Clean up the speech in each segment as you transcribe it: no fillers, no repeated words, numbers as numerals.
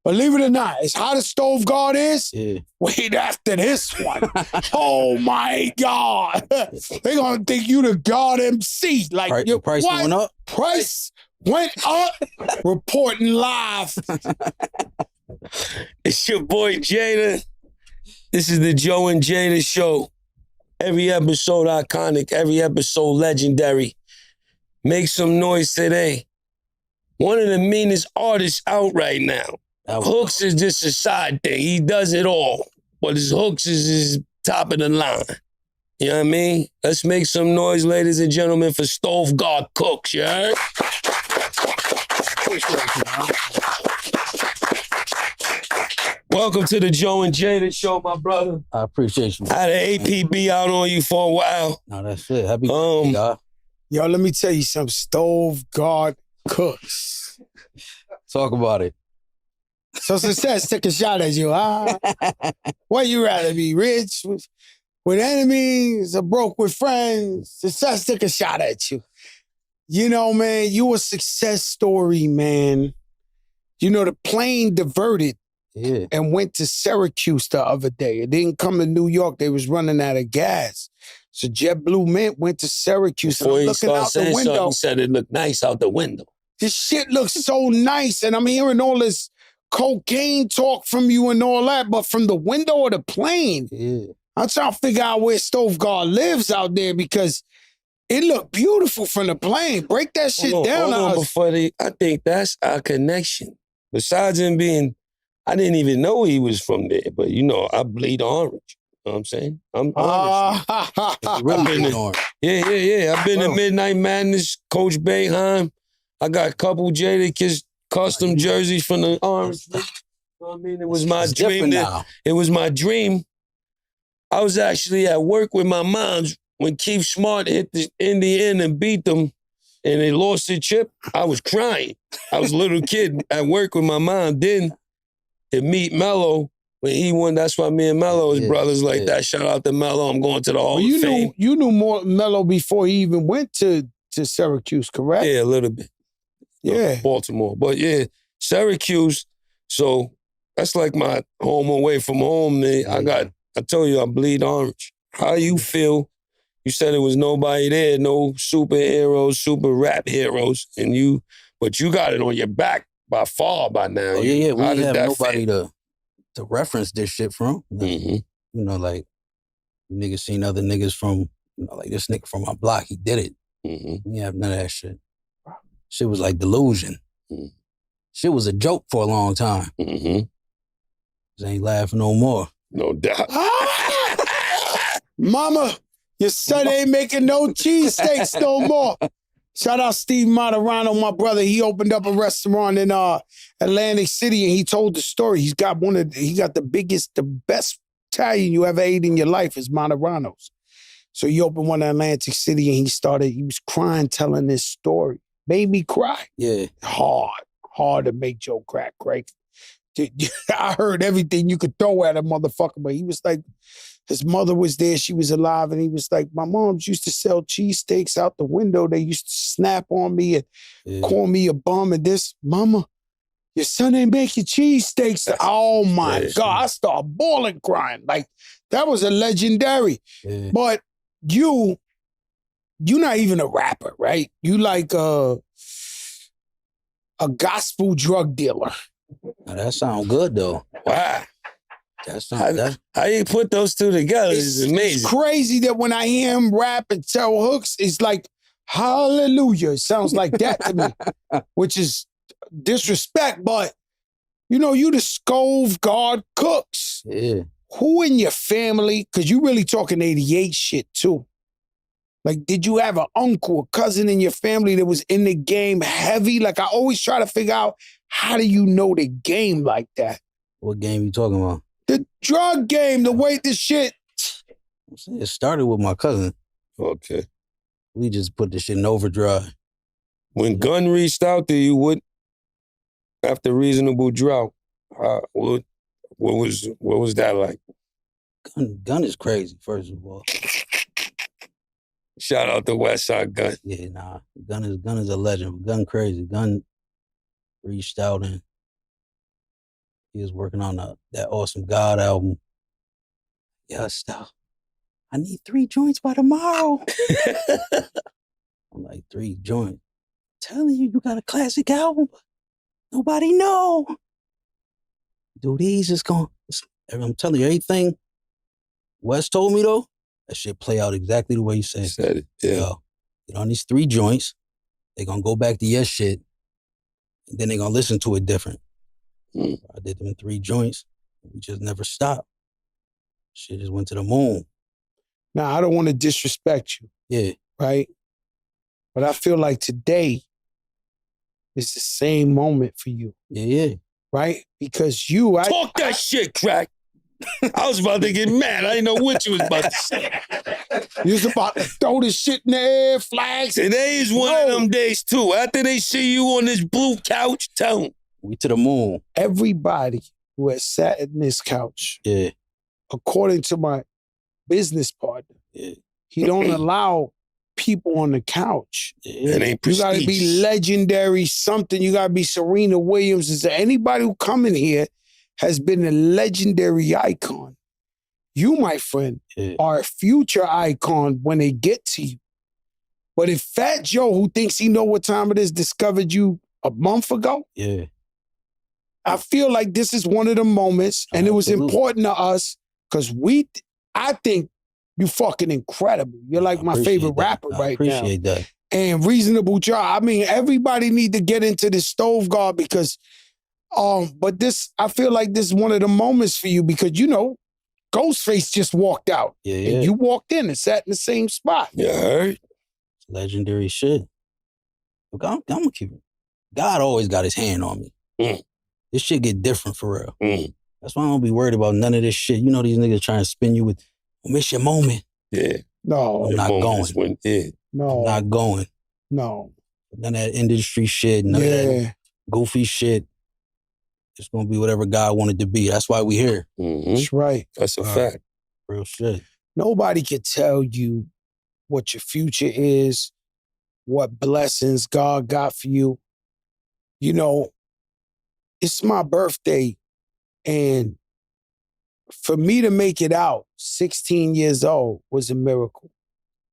Believe it or not, as hot as Stove God is, Yeah. wait after this one. Oh my God. They gonna think you the God MC. Like, The price what? went up? Price went up. Reporting live. It's your boy Jada. This is the Joe and Jada Show. Every episode iconic, every episode legendary. Make some noise today. One of the meanest artists out right now. Hooks is just a side thing. He does it all. But his hooks is his top of the line. You know what I mean? Let's make some noise, ladies and gentlemen, for Stove God Cooks, you heard? Welcome to the Joe and Jada Show, my brother. I appreciate you. I had an APB out on you for a while. No, that's it. Happy birthday, God. Yo, let me tell you something. Stove God Cooks. Talk about it. So success took a shot at you, huh? What you rather be, rich with enemies or broke with friends? Success took a shot at you. You know, man, you a success story, man. You know, the plane diverted and went to Syracuse the other day. It didn't come to New York. They was running out of gas. So JetBlue Mint went to Syracuse. Before and I'm he looking started out the saying window. something, he said it looked nice out the window. This shit looks so nice. And I'm hearing all this cocaine talk from you and all that, but from the window of the plane. Yeah. I'm trying to figure out where Stove God lives out there because it looked beautiful from the plane. Break that shit down. I think that's our connection. Besides him being, I didn't even know he was from there, but you know, I bleed orange. You know what I'm saying? I'm orange. Yeah. I've been to Midnight Madness, Coach Boeheim. I got a couple Jadakiss custom jerseys from the Orange. You know what I mean? It was my dream. It was my dream. I was actually at work with my moms when Keith Smart hit the Indian and beat them and they lost the chip. I was crying. I was a little kid at work with my mom. Then to meet Mello when he won. That's why me and Mello is brothers like that. Shout out to Mello. I'm going to the Hall of Fame. You knew more Mello before he even went to Syracuse, correct? Yeah, a little bit. Yeah. Baltimore. But yeah, Syracuse. So that's like my home away from home, man. I told you I bleed orange. How you feel? You said there was nobody there, no superheroes, super rap heroes, but you got it on your back by far by now. Oh, yeah. We didn't have nobody to reference this shit from. Mm-hmm. You know, like, niggas seen other niggas from, like this nigga from my block, he did it. Mm-hmm. We didn't have none of that shit. Shit was like delusion. Mm-hmm. Shit was a joke for a long time. Mm-hmm. Just ain't laughing no more. No doubt. Mama, your son ain't making no cheesesteaks no more. Shout out Steve Moderano, my brother. He opened up a restaurant in Atlantic City and he told the story. He got the best Italian you ever ate in your life is Moderano's. So he opened one in Atlantic City and he was crying telling this story. Made me cry. Yeah. Hard to make Joe crack, right? I heard everything you could throw at a motherfucker, but he was like, his mother was there, she was alive, and he was like, my moms used to sell cheesesteaks out the window. They used to snap on me and call me a bum and this. Mama, your son ain't making cheesesteaks. Oh my God, I started bawling crying. Like, that was a legendary. Yeah. But you're not even a rapper, right? You like a gospel drug dealer. Now, that sounds good though. Wow. How you put those two together is amazing. It's crazy that when I hear him rap and tell hooks, it's like, hallelujah. It sounds like that to me, which is disrespect, but you the Stove God Cooks. Yeah. Who in your family, because you really talking 88 shit too. Like, did you have an uncle, a cousin in your family that was in the game heavy? Like, I always try to figure out, how do you know the game like that? What game you talking about? The drug game, the way this shit. It started with my cousin. Okay. We just put the shit in overdrive. When Gunn reached out to you, after Reasonable Drought, what was that like? Gunn is crazy, first of all. Shout out to Westside Gunn. Yeah, nah. Gunn is a legend. Gunn crazy. Gunn reached out and he was working on that Awesome God album. Yeah, stuff. I need 3 joints by tomorrow. I'm like, 3 joints. Telling you, you got a classic album. Nobody know. Dude, he's just going. I'm telling you, everything Wes told me though, that shit play out exactly the way you said. Said it, yeah. Yo, get on these 3 joints. They gonna go back to your shit, and then they gonna listen to it different. I did them 3 joints. We just never stopped. Shit just went to the moon. Now, I don't want to disrespect you. Yeah. Right? But I feel like today is the same moment for you. Yeah. Right? Because Talk that shit, crack. I was about to get mad. I didn't know what you was about to say. You was about to throw this shit in the air, flags. Today's one of them days, too. After they see you on this blue couch, tell them. We to the moon. Everybody who has sat in this couch, according to my business partner, he don't allow people on the couch. It ain't prestige. You gotta be legendary something. You gotta be Serena Williams. Is there anybody who come in here has been a legendary icon? You, my friend, are a future icon when they get to you. But if Fat Joe, who thinks he know what time it is, discovered you a month ago, I feel like this is one of the moments, and it was important to us because I think you fucking incredible. You're like my favorite rapper right now. I appreciate that. And reasonable job. I mean, everybody need to get into this stove guard because, but this, I feel like this is one of the moments for you because, you know, Ghostface just walked out. And you walked in and sat in the same spot. Yeah, heard? It's legendary shit. Look, I'm gonna keep it. God always got his hand on me. This shit get different for real. That's why I don't be worried about none of this shit. You know these niggas trying to spin you with, miss your moment. Yeah. No. I'm not going. No. I'm not going. No. None of that industry shit, none of that goofy shit. It's gonna be whatever God wanted to be. That's why we here. That's right. That's a fact. Real shit. Nobody can tell you what your future is, what blessings God got for you. You know, it's my birthday, and for me to make it out 16 years old was a miracle.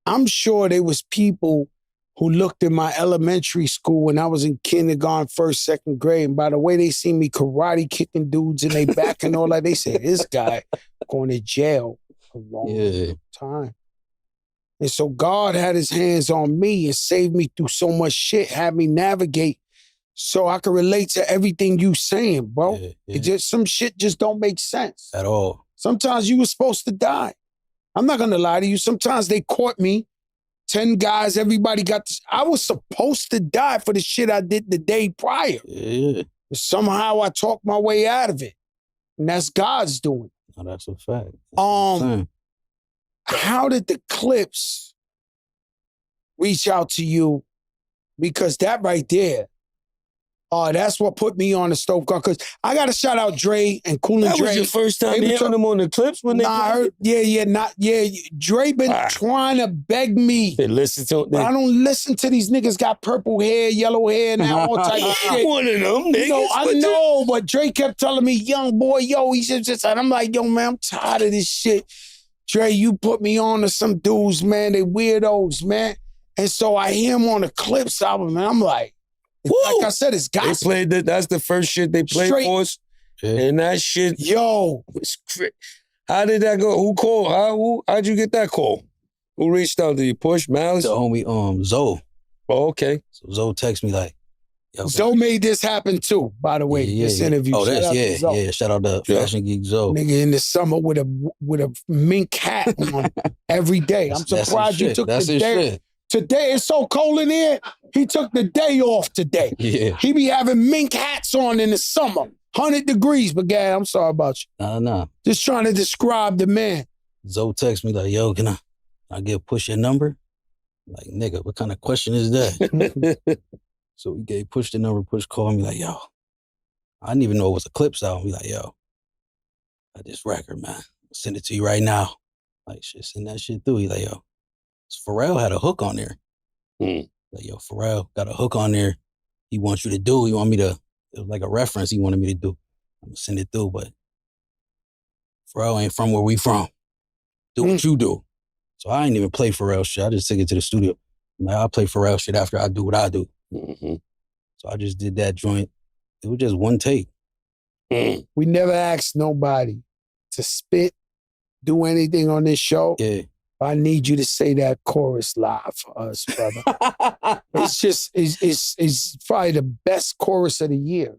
I'm sure there was people who looked in my elementary school when I was in kindergarten, first, second grade, and by the way they see me karate kicking dudes in their back and all that, they say, this guy going to jail a long time. And so God had his hands on me and saved me through so much shit, had me navigate so I can relate to everything you saying, bro. It just, some shit just don't make sense. At all. Sometimes you were supposed to die. I'm not gonna lie to you. Sometimes they caught me. 10 guys, everybody got this. I was supposed to die for the shit I did the day prior. Somehow I talked my way out of it. And that's God's doing. Oh, that's a fact. How did the Clipse reach out to you? Because that right there, that's what put me on the stove car. Because I got to shout out Dre and Cool and Dre. That was your first time hearing them on the Clipse when they I heard, Dre been trying to beg me. Listen to but I don't listen to these niggas got purple hair, yellow hair, now all type of shit. One of them niggas. You know, I know, but Dre kept telling me, young boy, he's just, and I'm like, yo, man, I'm tired of this shit. Dre, you put me on to some dudes, man, they weirdos, man. And so I hear him on the Clipse album, and I'm like, like I said, it's gospel. They played that's the first shit they played for us. And that shit, was how did that go? Who called? How'd you get that call? Who reached out to you? Push, Malice? The homie, Zoe. Oh, okay. So Zoe texted me like, yo, Zoe made this happen too, by the way, this interview. Oh, shout out to Fashion Geek Zoe. Nigga in the summer with a mink hat on every day. I'm surprised you took the day. Today it's so cold in here, he took the day off today. He be having mink hats on in the summer. 100 degrees, but Gad, I'm sorry about you. Nah. Just trying to describe the man. Zoe texted me like, yo, can I give Push your number? Like, nigga, what kind of question is that? So we gave Push the number. Push called me like, yo, I didn't even know it was a Clipse album. He like, yo, I got this record, man. I'll send it to you right now. Like, shit, send that shit through. He like, yo, Pharrell had a hook on there. Like, yo, Pharrell got a hook on there. He wants you to do. It was like a reference he wanted me to do. I'm gonna send it through, but Pharrell ain't from where we from. Do what you do. So I ain't even play Pharrell shit. I just take it to the studio. Like, I'll play Pharrell shit after I do what I do. Mm-hmm. So I just did that joint. It was just one take. We never asked nobody to spit, do anything on this show. Yeah. I need you to say that chorus live for us, brother. It's probably the best chorus of the year.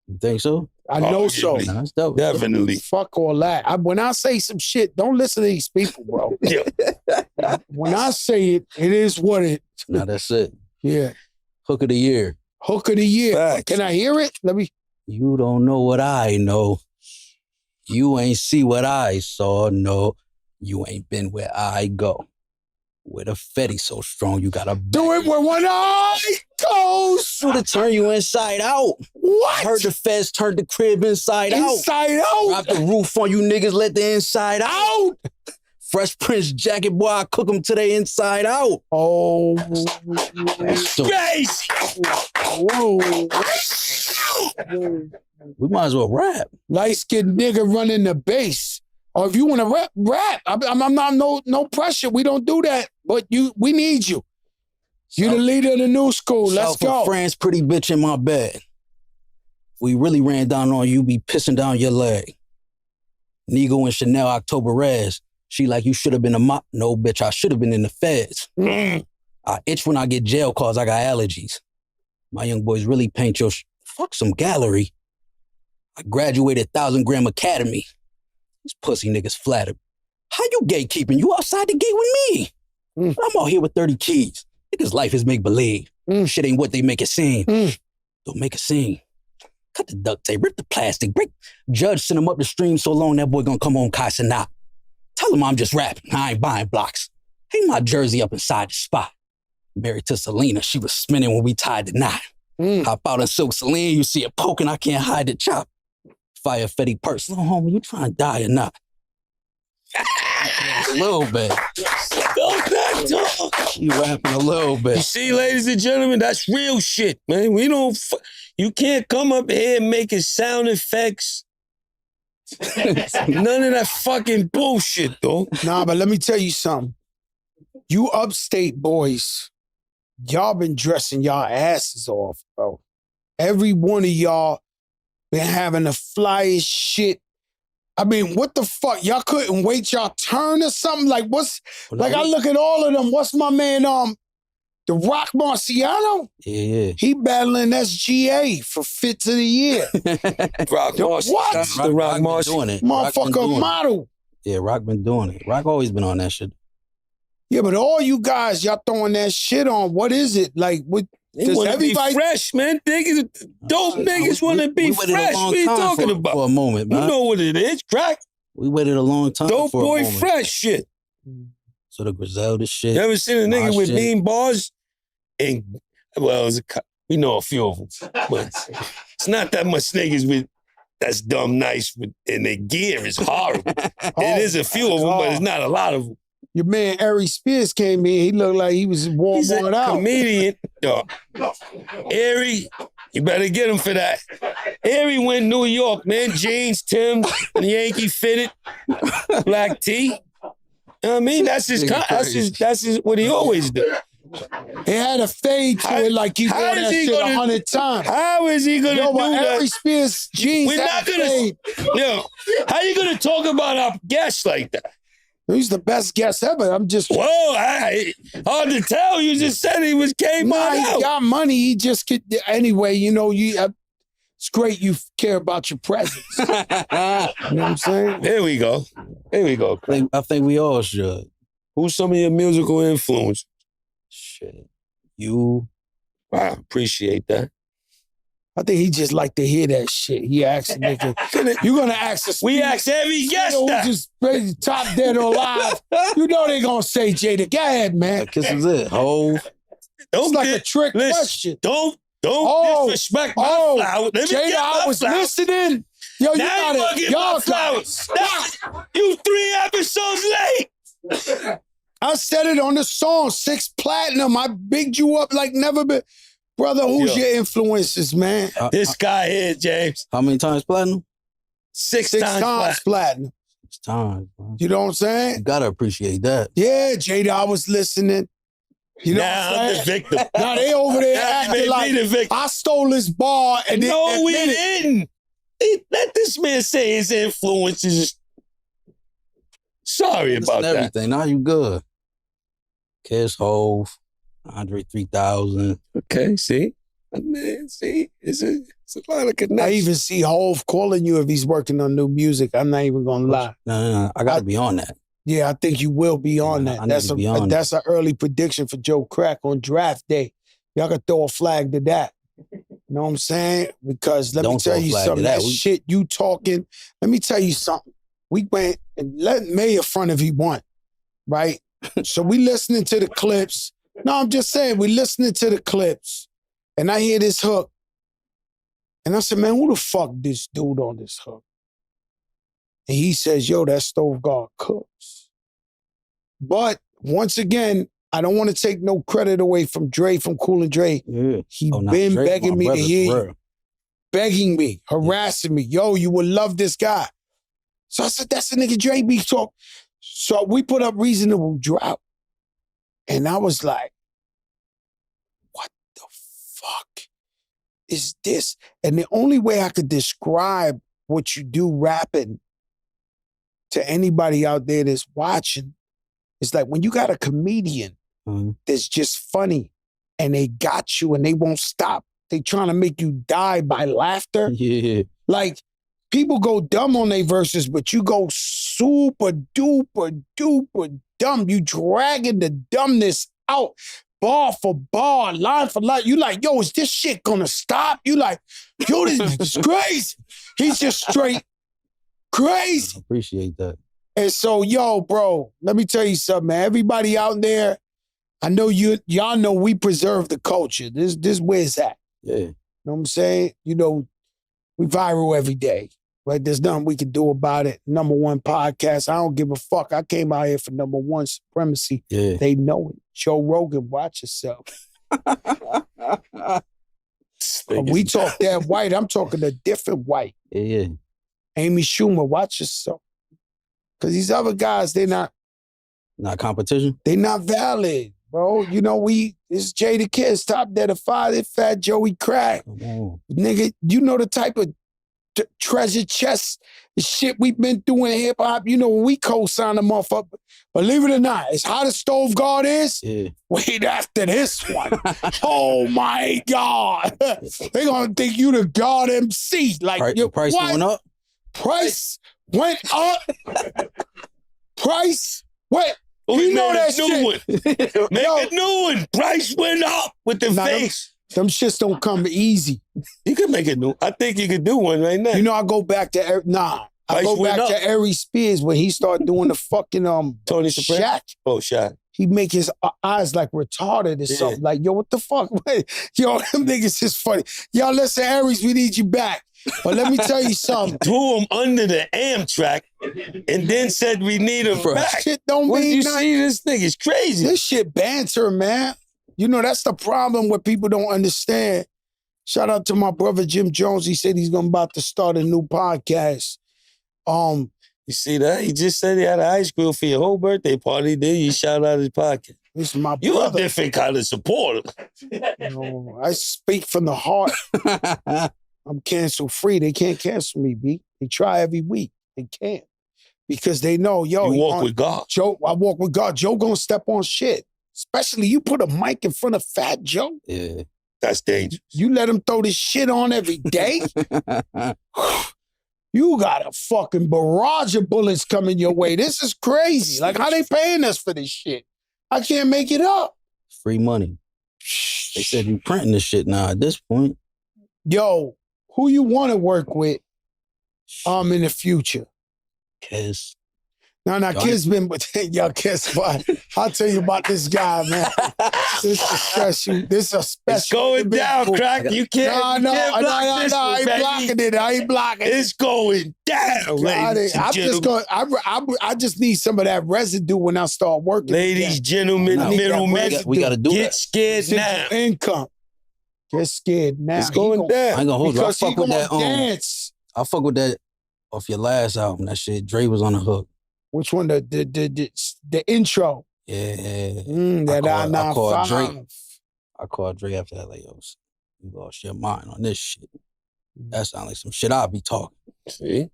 You think so? I know so. Nah, that's dope. Definitely. Fuck all that. When I say some shit, don't listen to these people, bro. Yeah. When I say it, it is what it. Nah, that's it. Yeah. Hook of the year. Hook of the year. Facts. Can I hear it? Let me. You don't know what I know. You ain't see what I saw. No, you ain't been where I go. Where the Fetty so strong, you gotta Do it where one eye goes. Would have turned you inside out. What? Heard the feds turned the crib inside out. Inside out. Drop the roof on you niggas, let the inside out. Fresh Prince jacket, boy, I cook them to the inside out. Oh. Crazy. Whoa. We might as well rap. Light-skinned nigga running the bass. Or if you want to rap. I'm not no pressure. We don't do that. But we need you. You the leader of the new school. Let's South go. of France, pretty bitch in my bed. We really ran down on you, be pissing down your leg. Nigo and Chanel October Res. She like, you should have been a mop. No, bitch, I should have been in the feds. I itch when I get jail calls, I got allergies. My young boys really paint your fuck some gallery. I graduated 1,000-gram academy. These pussy niggas flattered. How you gatekeeping? You outside the gate with me. I'm out here with 30 keys. Niggas' life is make-believe. Shit ain't what they make it seem. Don't make a scene. Cut the duct tape, rip the plastic, break. Judge sent him up the stream so long that boy gonna come home Kaiser not. Tell him I'm just rapping, I ain't buying blocks. Hang my jersey up inside the spot. Married to Selena, she was spinning when we tied the knot. Hop out in Silk Celine, you see it poking, I can't hide the chop. Fire Fetty purse, little homie, you trying to die or not? A little bit. You rapping a little bit. You see, ladies and gentlemen, that's real shit, man. We don't. You can't come up here making sound effects. None of that fucking bullshit, though. Nah, but let me tell you something. You upstate boys, y'all been dressing y'all asses off, bro. Every one of y'all been having the flyest shit. I mean, what the fuck? Y'all couldn't wait y'all turn or something? Like, what's... Like, I look at all of them. What's my man, the Rock Marciano? Yeah. He battling SGA for Fits of the Year. Rock Marciano. What? The Rock Marciano. Motherfucker model. Yeah, Rock been doing it. Rock always been on that shit. Yeah, but all you guys, y'all throwing that shit on. What is it? Like, what... They want to be fresh, man. Dope niggas want to be fresh. What are you talking about? For a moment, man. You know what it is, crack. We waited a long time Dope for boy a moment. fresh shit. So the Griselda shit. You ever seen a nigga with shit. mean bars? And, well, we know a few of them, but it's not that much niggas with that's dumb nice, and their gear is horrible. It is a few of them, but it's not a lot of them. Your man, Ari Spears, came in. He looked like he was warm He's a out. comedian. Ari, you better get him for that. Ari went New York, man. Jeans, Tim's, Yankee fitted, black tee. You know what I mean? That's his what he always do. He had a fade to it like he wore that shit 100 times. How is he gonna do that? Ari Spears jeans. We're not gonna. Fade. Yo, how you gonna talk about our guests like that? He's the best guest ever. I'm just... Whoa, hard to tell. You just said he came nah, on he out. got money. He just could... Anyway, you know, it's great you care about your presence. You know what I'm saying? Here we go. I think we all should. Who's some of your musical influence? Shit. You. Wow, appreciate that. I think he just like to hear that shit. He asked a nigga, you gonna ask us? We ask every guest that. Just top dead or alive. You know they gonna say Jada. Go ahead, man. This is it. It's like a trick question. Don't disrespect my flowers. Jada, I was listening. Yo, you now got it. Y'all flowers. You 3 episodes late. I said it on the song, 6 Platinum. I bigged you up like never been. Brother, who's your influences, man? This guy here, James. How many times platinum? Six Six times times platinum. 6 times, man. You know what I'm saying? You gotta appreciate that. Yeah, Jada, I was listening. You know now what I'm I'm saying? the victim. Now they over there Now they acting made like me the victim. I stole this bar and No, we admit it. didn't. Let this man say his influences. Sorry Listen about to that. everything. Now you good. Kiss Hove, Andre 3000. Okay, see? Man, see? It's a lot of connection. I even see Hove calling you if he's working on new music. I'm not even gonna lie. No. I gotta be on that. Yeah, I think you will be on Yeah, that. I need to be on That's an early prediction for Joe Crack on draft day. Y'all can throw a flag to that. You know what I'm saying? Because let me Don't tell throw a you flag to something. that. That shit you talking. Let me tell you something. We went and let May in front if he want, right? So we listening to the clips. No, I'm just saying we listening to the clips, and I hear this hook, and I said, man, who the fuck this dude on this hook? And he says, yo, that's Stove God Cooks. But once again, I don't want to take no credit away from Dre, from Cool and Dre. Yeah. He Oh, nah, been Drake, begging my me to brother, hear for you. real. Begging me, harassing me. Yo, you would love this guy. So I said, that's the nigga Dre be talk. So we put up Reasonable Drought. And I was like, what the fuck is this? And the only way I could describe what you do rapping to anybody out there that's watching is like when you got a comedian that's just funny and they got you and they won't stop. They trying to make you die by laughter. Yeah. Like, people go dumb on their verses, but you go super duper duper dumb. You dragging the dumbness out bar for bar, line for line. You like, yo, is this shit gonna stop? You like, yo, this nigga's crazy. He's just straight crazy. I appreciate that. And so, yo, bro, let me tell you something, man. Everybody out there, I know y'all know we preserve the culture. This where it's at. Yeah. You know what I'm saying? You know, we viral every day, right? There's nothing we can do about it. Number one podcast. I don't give a fuck. I came out here for number one supremacy. Yeah. They know it. Joe Rogan, watch yourself. We talk that white. I'm talking a different white. Yeah. Amy Schumer, watch yourself. Because these other guys, they're not competition. They're not valid, bro. You know, it's Jadakiss, top dead of father, Fat Joey Crack. Nigga, you know the type of treasure chest shit we've been doing in hip hop. You know, when we co-sign a motherfucker, believe it or not, as hot as Stove God is, wait after this one. Oh my God. They gonna think you the God MC. Like, price went up? Price went up. Price went. We know made that a new shit. one. Make a new one. Price went up with the face. Them shits don't come easy. You can make a new. I think you could do one right now. You know, I go back to I go back to Ari Spears when he started doing the fucking Tony Soprano. Shaq. Oh, Shaq. He make his eyes like retarded or something. Like, yo, what the fuck? Yo, them niggas is funny. Yo, listen, Aries, we need you back. But let me tell you something. Threw him under the Amtrak and then said we need him back. Shit don't What mean you nothing. see? This nigga's crazy. This shit banter, man. You know, that's the problem what people don't understand. Shout out to my brother Jim Jones. He said he's about to start a new podcast. You see that? He just said he had an ice cream for your whole birthday party. Then you shout out his podcast. This is my You brother. a different kind of supporter. You know, I speak from the heart. I'm cancel free. They can't cancel me, B. They try every week. They can't. Because they know, yo. You walk with God. Joe, I walk with God. Joe gonna step on shit. Especially you put a mic in front of Fat Joe. Yeah. That's dangerous. You let him throw this shit on every day. You got a fucking barrage of bullets coming your way. This is crazy. Like, how they paying us for this shit? I can't make it up. Free money. They said you printing this shit now at this point. Yo, who you want to work with in the future? Kiss. No, Kiss been, yo, Kiss, what? I'll tell you about this guy, man. This is special. This is a special. It's going down, Crack. You can't. No, I ain't blocking it. I ain't blocking it. It's going down, ladies and gentlemen. I just need some of that residue when I start working. Ladies, gentlemen, middlemen, we got to do get that. scared now. Income. Get scared now. It's going down. I ain't gonna hold you. I Because he fuck with gonna that. dance. I fuck with that Off your last album, that shit, Dre was on the hook. Which one? The intro. Yeah. That I called Dre. 995. I called Dre after that, like, yo, you lost your mind on this shit. That sound like some shit I'll be talking. See?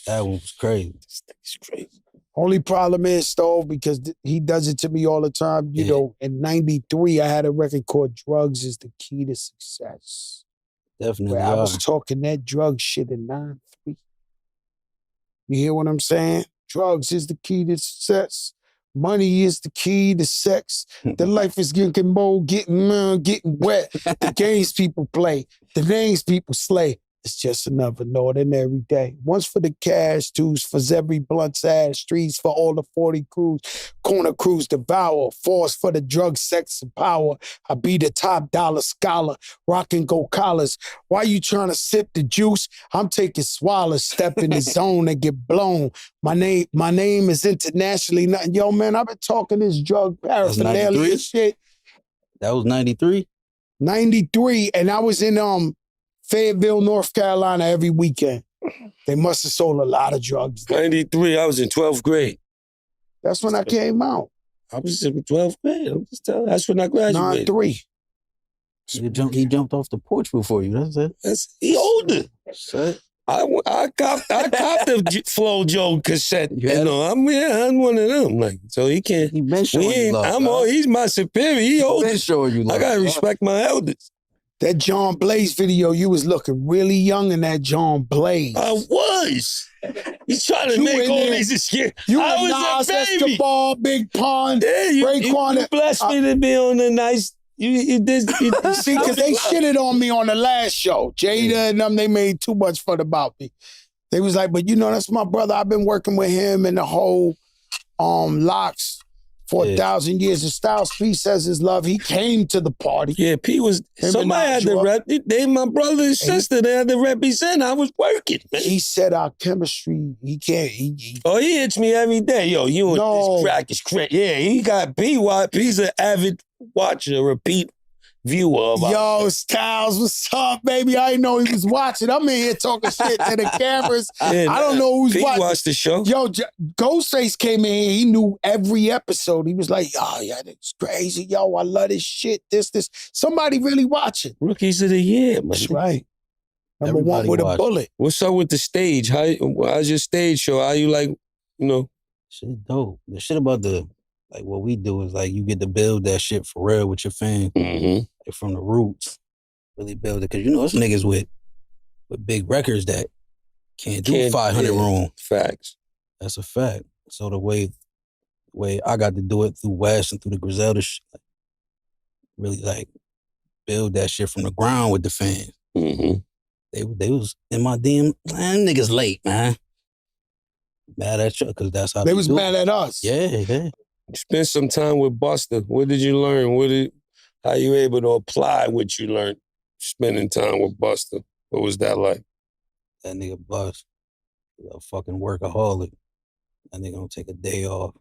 That one was crazy. This thing's crazy. Only problem is, though, because he does it to me all the time. You know, in 93, I had a record called Drugs is the Key to Success. Definitely Where I was talking that drug shit in 93. You hear what I'm saying? Drugs is the key to success. Money is the key to sex. The life is getting bold, getting wet. The games people play, the names people slay. It's just another ordinary day. One's for the cash, two's for every blunt's ass, three's for all the 40 crews. Corner crews devour, four's for the drug, sex, and power. I be the top dollar scholar, rocking gold collars. Why you trying to sip the juice? I'm taking swallows, step in the zone and get blown. My name is internationally nothing. Yo, man, I've been talking this drug paraphernalia shit. That was 93? 93, and I was in Fayetteville, North Carolina every weekend. They must have sold a lot of drugs. 93, I was in 12th grade. That's when I came out. I was in 12th grade. I'm just telling you, that's when I graduated. 93. He jumped off the porch before you, that's it? He older. Shit. I copped the Flo Joe cassette. You know, I'm one of them. Like, so he can't. He been showing you love. He's my superior. He older. Been showing you love. I gotta respect my elders. That John Blaze video, you was looking really young in that John Blaze. I was. He's trying to make all these shit. You I was a baby. Escobar, Big Pond, you blessed me to be on the nice. You did. See, because they shitted on me on the last show. Jada and them, they made too much fun about me. They was like, but you know, that's my brother. I've been working with him and the whole Locks for 1,000 years. The Styles P says his love. He came to the party. Yeah, P was. Somebody had to rep. They, my brother and sister, they had to represent. I was working, man. He said our chemistry, he can't. He hits me every day. Yo, you and this crack is crack. Yeah, he got P.Y.P's an avid watcher, repeat viewer of Yo, Styles, what's up, baby? I didn't know he was watching. I'm in here talking shit to the cameras. I don't know who's watching. Watched the show. Yo, Ghostface came in here. He knew every episode. He was like, oh, yeah, that's crazy. Yo, I love this shit. This. Somebody really watching. Rookies of the year, man. That's right. Number one with a bullet. What's up with the stage? How's your stage show? How you like, Shit dope. The shit about like what we do is like you get to build that shit for real with your fans. Mm-hmm. Like from the roots. Really build it. Cause you know it's niggas with big records that can't do 500 room. Facts. That's a fact. So the way I got to do it through West and through the Griselda shit, like, really like build that shit from the ground with the fans. Mm-hmm. They was in my DM, man, niggas late, man. Mad at you, cause that's how they was mad at us. Yeah. Spend some time with Buster. What did you learn? How you able to apply what you learned spending time with Buster? What was that like? That nigga Bust, a fucking workaholic. That nigga don't take a day off.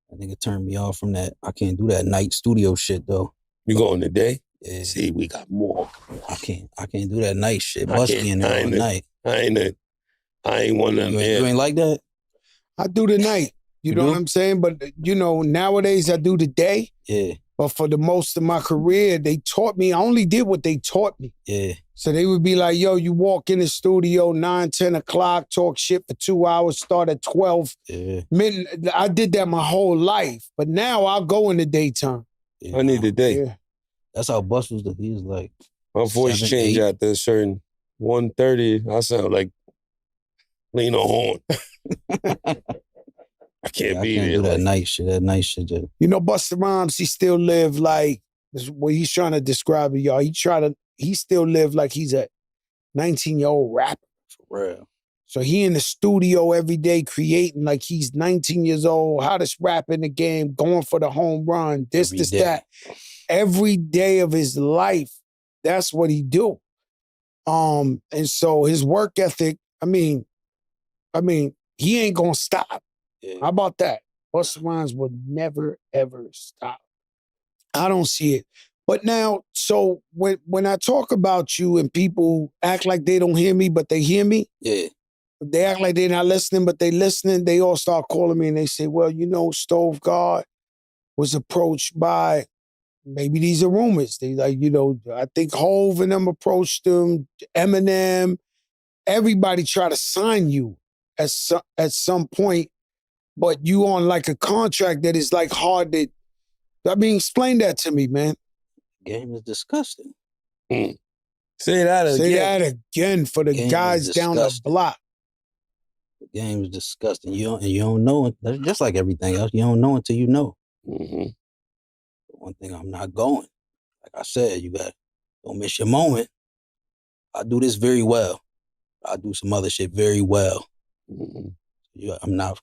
That nigga turned me off from that. I can't do that night studio shit though. You go in the day? Yeah. See, we got more. I can't do that night shit. Bust me in there all night. I ain't one of them. You ain't like that? I do the night. You know what I'm saying? But, you know, nowadays I do the day. Yeah. But for the most of my career, they taught me. I only did what they taught me. Yeah. So they would be like, yo, you walk in the studio 9, 10 o'clock, talk shit for 2 hours, start at 12. Yeah. I did that my whole life. But now I'll go in the daytime. Yeah. I need the day. Yeah. That's how Bust was. He was like, my voice changed after a certain 1:30. I sound like Lena Horne. I can't be there. Do that night shit. That night shit. Just... You know, Busta Rhymes, he still live like, what he's trying to describe it, y'all. He still live like he's a 19-year-old rapper. For real. So he in the studio every day creating like he's 19 years old, hottest rapper in the game, going for the home run, this, that. Every day of his life, that's what he do. And so his work ethic, I mean, he ain't gonna stop. Yeah. How about that? Busta Rhymes will never, ever stop. I don't see it. But now, so when I talk about you and people act like they don't hear me, but they hear me, yeah, they act like they're not listening, but they listening. They all start calling me and they say, well, Stove God was approached by, maybe these are rumors. They like, I think Hove and them approached them, Eminem. Everybody try to sign you at some point, but you on like a contract that is like hard to, explain that to me, man. The game is disgusting. Say that again. Say that again for the guys down the block. The game is disgusting. You don't know it. That's just like everything else. You don't know until you know. Mm-hmm. One thing, I'm not going. Like I said, don't miss your moment. I do this very well. I do some other shit very well. Mm-hmm. I'm not.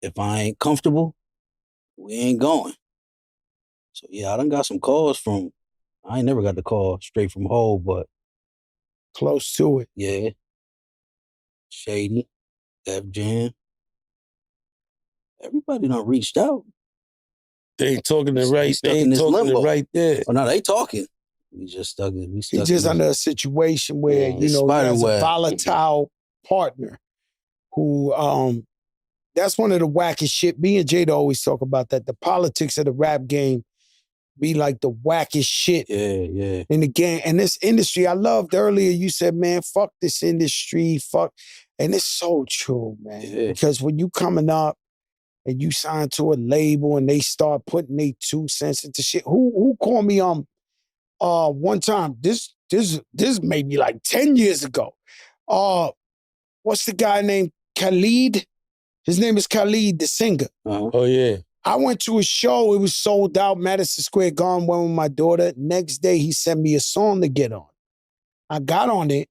If I ain't comfortable, we ain't going. So yeah, I done got some calls from. I ain't never got the call straight from Hov, but close to it. Yeah. Shady, Def Jam. Everybody done reached out. They ain't talking the right. They ain't talking the right there. Oh no, they talking. We just stuck. He's just under a situation where he has a volatile partner who. That's one of the wackest shit. Me and Jada always talk about that. The politics of the rap game be like the wackest shit in the game. And this industry, I loved earlier, you said, man, fuck this industry, fuck. And it's so true, man. Yeah. Because when you coming up and you sign to a label and they start putting their 2 cents into shit. Who called me one time, this maybe like 10 years ago. What's the guy named Khalid? His name is Khalid, the singer. Uh-huh. Oh, yeah. I went to a show. It was sold out, Madison Square Garden, went with my daughter. Next day, he sent me a song to get on. I got on it.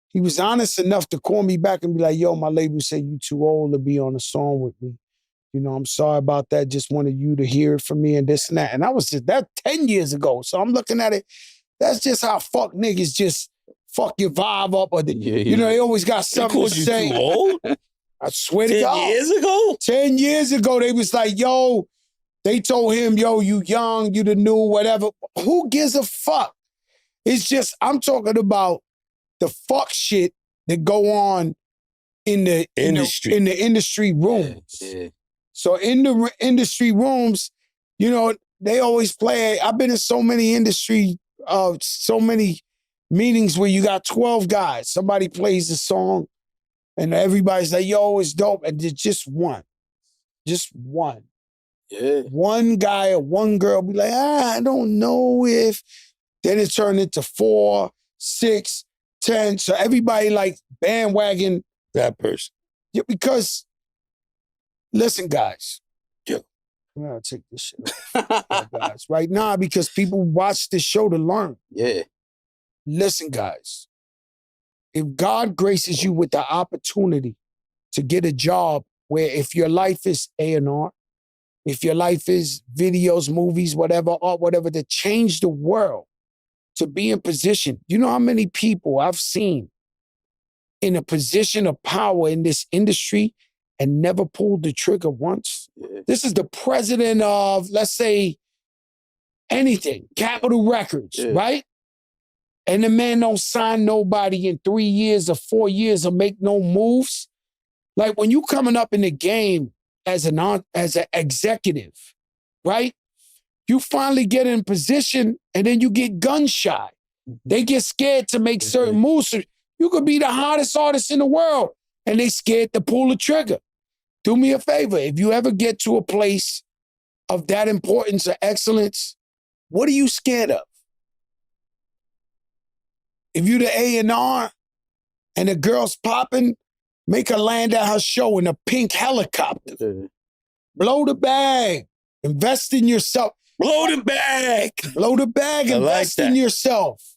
He was honest enough to call me back and be like, yo, my label said you too old to be on a song with me. I'm sorry about that. Just wanted you to hear it from me and this and that. And that 10 years ago. So I'm looking at it. That's just how fuck niggas just fuck your vibe up. Or they always got something to say. You too old? I swear to God. 10 years ago? 10 years ago, they was like, yo, they told him, yo, you young, you the new, whatever. Who gives a fuck? It's just, I'm talking about the fuck shit that go on in the industry rooms. Yeah. So in the industry rooms, they always play. I've been in so many so many meetings where you got 12 guys. Somebody plays a song. And everybody's like, yo, it's dope. And there's just one. Just one. Yeah. One guy or one girl be like, I don't know if. Then it turned into 4, 6, 10. So everybody like bandwagon that person. Yeah, because, listen, guys. Yeah. I'm going to take this shit off, guys. Right now, because people watch this show to learn. Yeah. Listen, guys. If God graces you with the opportunity to get a job where if your life is A&R, if your life is videos, movies, whatever, art, whatever, to change the world, to be in position. You know how many people I've seen in a position of power in this industry and never pulled the trigger once? Yeah. This is the president of, let's say, anything, Capitol Records, right? And the man don't sign nobody in 3 years or 4 years or make no moves. Like when you coming up in the game as an executive, right? You finally get in position and then you get gun shy. They get scared to make certain moves. You could be the hottest artist in the world and they scared to pull the trigger. Do me a favor. If you ever get to a place of that importance or excellence, what are you scared of? If you the A&R and the girl's popping, make her land at her show in a pink helicopter. Mm-hmm. Blow the bag. Invest in yourself. Blow the bag. Blow the bag. Invest in yourself.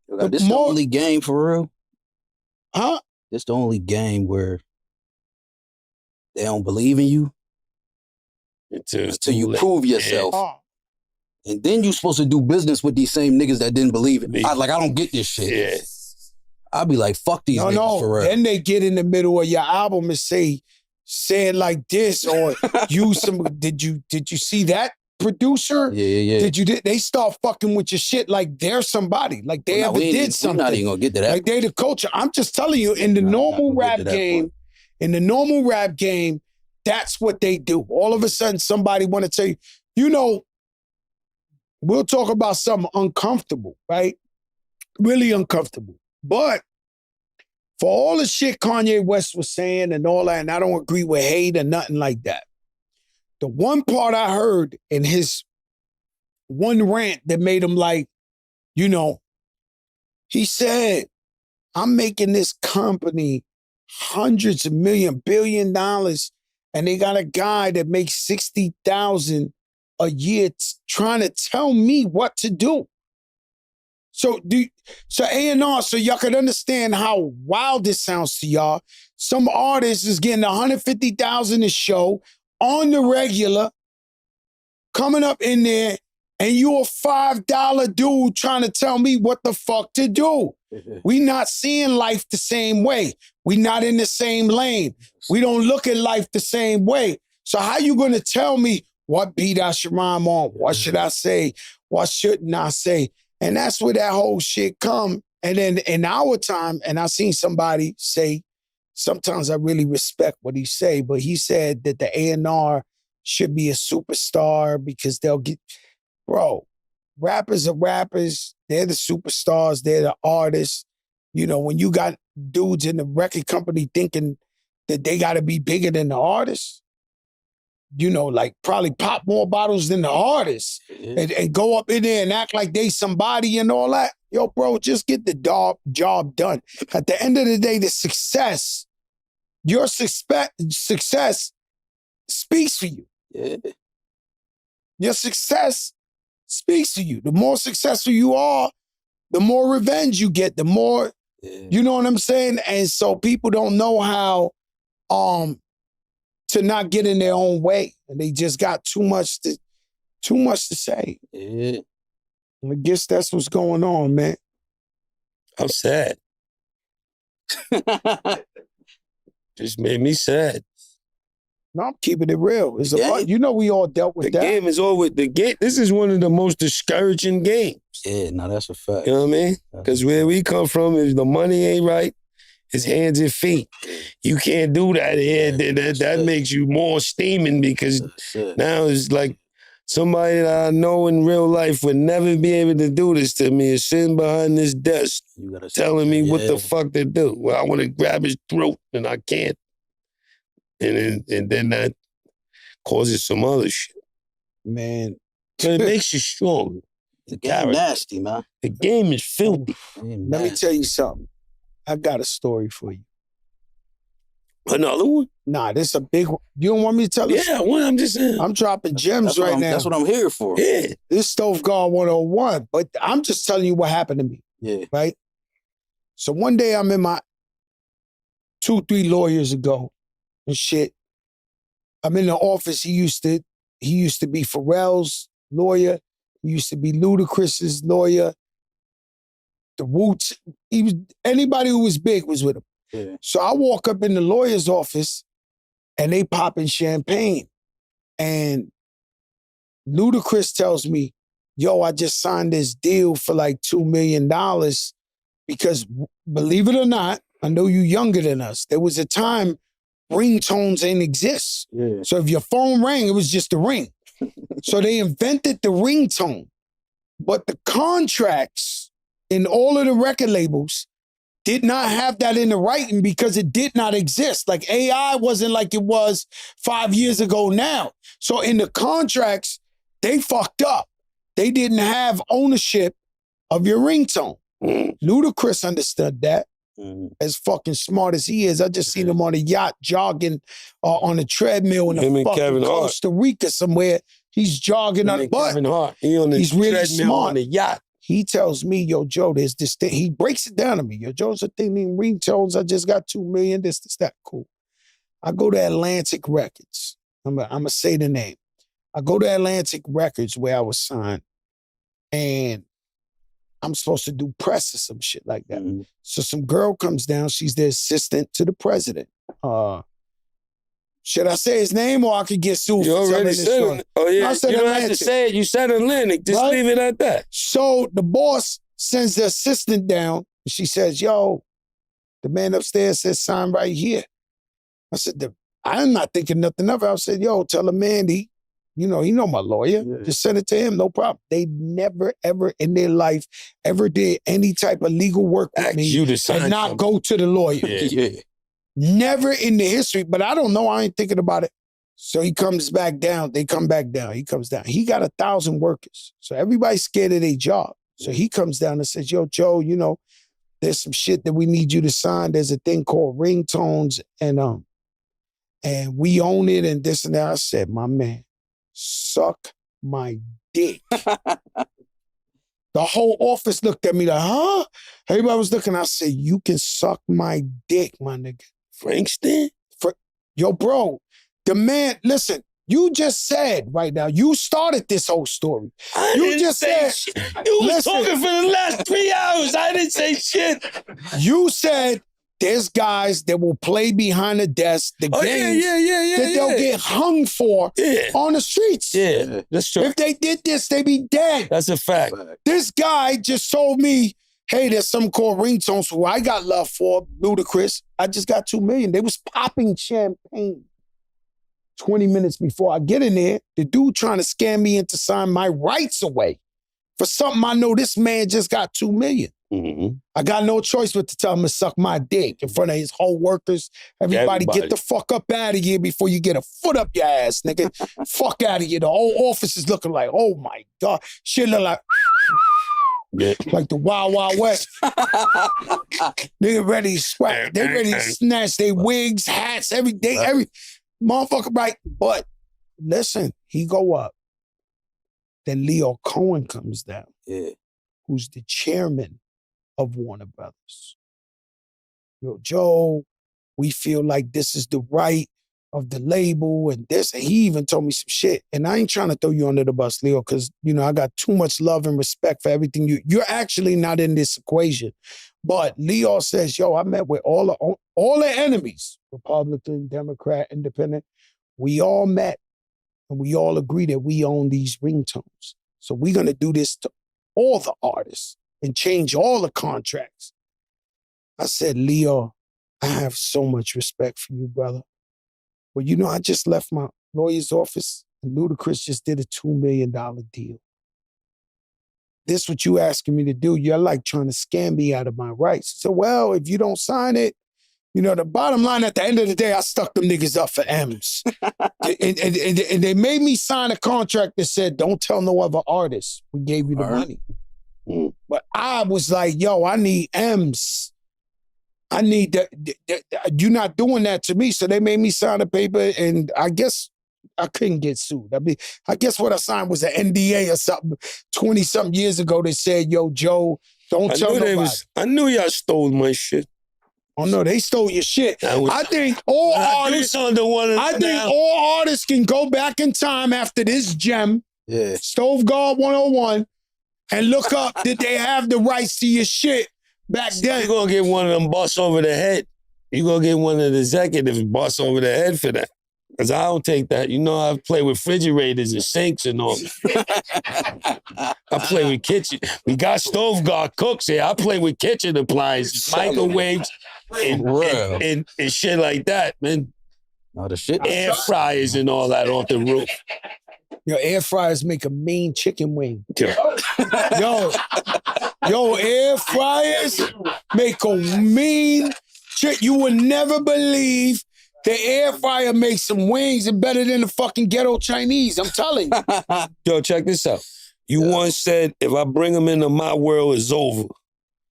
This the only game for real? Huh? This the only game where they don't believe in you until you prove yourself. Yeah. And then you're supposed to do business with these same niggas that didn't believe it. I don't get this shit. Yeah. I'll be like, fuck these niggas for real. Then they get in the middle of your album and say it like this or use some. Did you see that? producer? Yeah. They start fucking with your shit like they're somebody, like they ever did something. We're not even gonna get to that. Like they the culture. I'm just telling you, in the normal rap game, that's what they do. All of a sudden, somebody want to tell you, you know, we'll talk about something uncomfortable, right? Really uncomfortable. But for all the shit Kanye West was saying and all that, and I don't agree with hate or nothing like that, the one part I heard in his one rant that made him like, you know, he said, I'm making this company hundreds of billion dollars, and they got a guy that makes 60,000 a year trying to tell me what to do. So A&R, so y'all can understand how wild this sounds to y'all. Some artist is getting 150,000 a show on the regular, coming up in there, and you a $5 dude trying to tell me what the fuck to do. We not seeing life the same way. We not in the same lane. We don't look at life the same way. So how you gonna tell me what beat I should rhyme on? What should I say? What shouldn't I say? And that's where that whole shit come. And then in our time, and I seen somebody say, sometimes I really respect what he say, but he said that the A&R should be a superstar because they'll get, bro, rappers are rappers. They're the superstars. They're the artists. You know, when you got dudes in the record company thinking that they got to be bigger than the artists, you know, like probably pop more bottles than the artists and go up in there and act like they somebody and all that. Yo, bro, just get the job done. At the end of the day, the success, your success speaks for you. Yeah. Your success speaks to you. The more successful you are, the more revenge you get, the more, you know what I'm saying? And so people don't know how to not get in their own way. And they just got too much to say. Yeah. I guess that's what's going on, man. I'm sad. Just made me sad. No, I'm keeping it real. It's you know we all dealt with the that. Game is always the game. This is one of the most discouraging games. Yeah, no, that's a fact. You know what I mean? Because where we come from, if the money ain't right, it's hands and feet. You can't do that here. That makes you more steaming because now it's like somebody that I know in real life would never be able to do this to me is sitting behind this desk telling me what the fuck to do. Well, I want to grab his throat and I can't. And then that causes some other shit. Man. But it makes you strong. The game nasty, man. The game is filthy. Let me tell you something. I got a story for you. Another one? Nah, this is a big one. You don't want me to tell you? Yeah, what I'm just saying. I'm dropping gems right now. That's what I'm here for. Yeah. This Stove Guard 101. But I'm just telling you what happened to me. Yeah. Right? So one day I'm in my 2-3 lawyers ago and shit. I'm in the office. He used to be Pharrell's lawyer. He used to be Ludacris's lawyer. The Woots. Anybody who was big was with him. Yeah. So I walk up in the lawyer's office and they popping champagne. And Ludacris tells me, yo, I just signed this deal for like $2 million because, believe it or not, I know you younger than us. There was a time ringtones ain't exist. Yeah. So if your phone rang, it was just a ring. So they invented the ringtone. But the contracts in all of the record labels did not have that in the writing because it did not exist. Like AI wasn't like it was 5 years ago now. So in the contracts, they fucked up. They didn't have ownership of your ringtone. Ludacris understood that. As fucking smart as he is. I just seen him on a yacht jogging on a treadmill in the fucking Costa Rica somewhere. He's jogging on, but Kevin Hart. He's really smart on the yacht. He tells me, yo, Joe, there's this thing. He breaks it down to me. Yo, Joe's a thing named ringtones. I just got $2 million, this, that. Cool. I go to Atlantic Records. I'm going to say the name. I go to Atlantic Records where I was signed. And I'm supposed to do press or some shit like that. So some girl comes down. She's the assistant to the president. Should I say his name or I could get sued You for telling already this said story? it. Oh, yeah. I said You don't have to Atlantic. say it. You said Atlantic. Just Right? leave it at that. So the boss sends the assistant down. And she says, yo, the man upstairs says sign right here. I said, I'm not thinking nothing of it. I said, yo, tell the man he know my lawyer. Yeah. Just send it to him, no problem. They never, ever in their life ever did any type of legal work with Ask me you to sign and not something. go to the lawyer. Yeah. Never in the history, but I don't know. I ain't thinking about it. So he comes back down. They come back down. He comes down. He got 1,000 workers. So everybody's scared of their job. So he comes down and says, yo, Joe, there's some shit that we need you to sign. There's a thing called ringtones and we own it and this and that. I said, my man, suck my dick. The whole office looked at me like, huh? Everybody was looking. I said, you can suck my dick, my nigga. Frankston? Yo, bro, the man, listen, you just said right now, you started this whole story. You just said, you was listen, talking for the last 3 hours. I didn't say shit. You said there's guys that will play behind the desk, the games that they'll get hung for on the streets. Yeah, that's true. If they did this, they'd be dead. That's a fact. This guy just told me, hey, there's something called ringtones who I got love for, Ludacris. I just got $2 million. They was popping champagne 20 minutes before I get in there. The dude trying to scam me into sign my rights away for something I know this man just got $2 million. Mm-hmm. I got no choice but to tell him to suck my dick in front of his whole workers. Everybody get the fuck up out of here before you get a foot up your ass, nigga. Fuck out of here. The whole office is looking like, oh my God. Shit look like... like the Wild Wild West. Nigga ready to swag. They ready to snatch their wigs, hats, everything, every motherfucker, right? But listen, he go up. Then Leo Cohen comes down, who's the chairman of Warner Brothers. Yo, Joe, we feel like this is the right of the label and this. And he even told me some shit. And I ain't trying to throw you under the bus, Leo, because, I got too much love and respect for everything you're actually not in this equation. But Leo says, yo, I met with all the enemies, Republican, Democrat, Independent. We all met and we all agree that we own these ringtones. So we're going to do this to all the artists and change all the contracts. I said, Leo, I have so much respect for you, brother. But I just left my lawyer's office and Ludacris just did a $2 million deal. This what you asking me to do. You're like trying to scam me out of my rights. So, well, if you don't sign it, the bottom line at the end of the day, I stuck them niggas up for M's. and they made me sign a contract that said, don't tell no other artists. We gave you the money. But I was like, yo, I need M's. I need that. You're not doing that to me. So they made me sign a paper, and I guess I couldn't get sued. I guess what I signed was an NDA or something 20-something years ago that said, yo, Joe, don't tell nobody. I knew y'all stole my shit. Oh, no, they stole your shit. I think all artists can go back in time after this gem, Stove Guard 101, and look up did they have the rights to your shit back then. You're going to get one of them bust over the head. You're going to get one of the executives bust over the head for that. Because I don't take that. I play with refrigerators and sinks and all. I play with kitchen. We got Stove Guard cooks here. I play with kitchen appliances, microwaves, and shit like that, man. All the shit. Air fryers and all that off the roof. Yo, air fryers make a mean chicken wing. Yo, air fryers make a mean chicken. You would never believe the air fryer makes some wings and better than the fucking ghetto Chinese. I'm telling you. Yo, check this out. You once said, if I bring them into my world, it's over.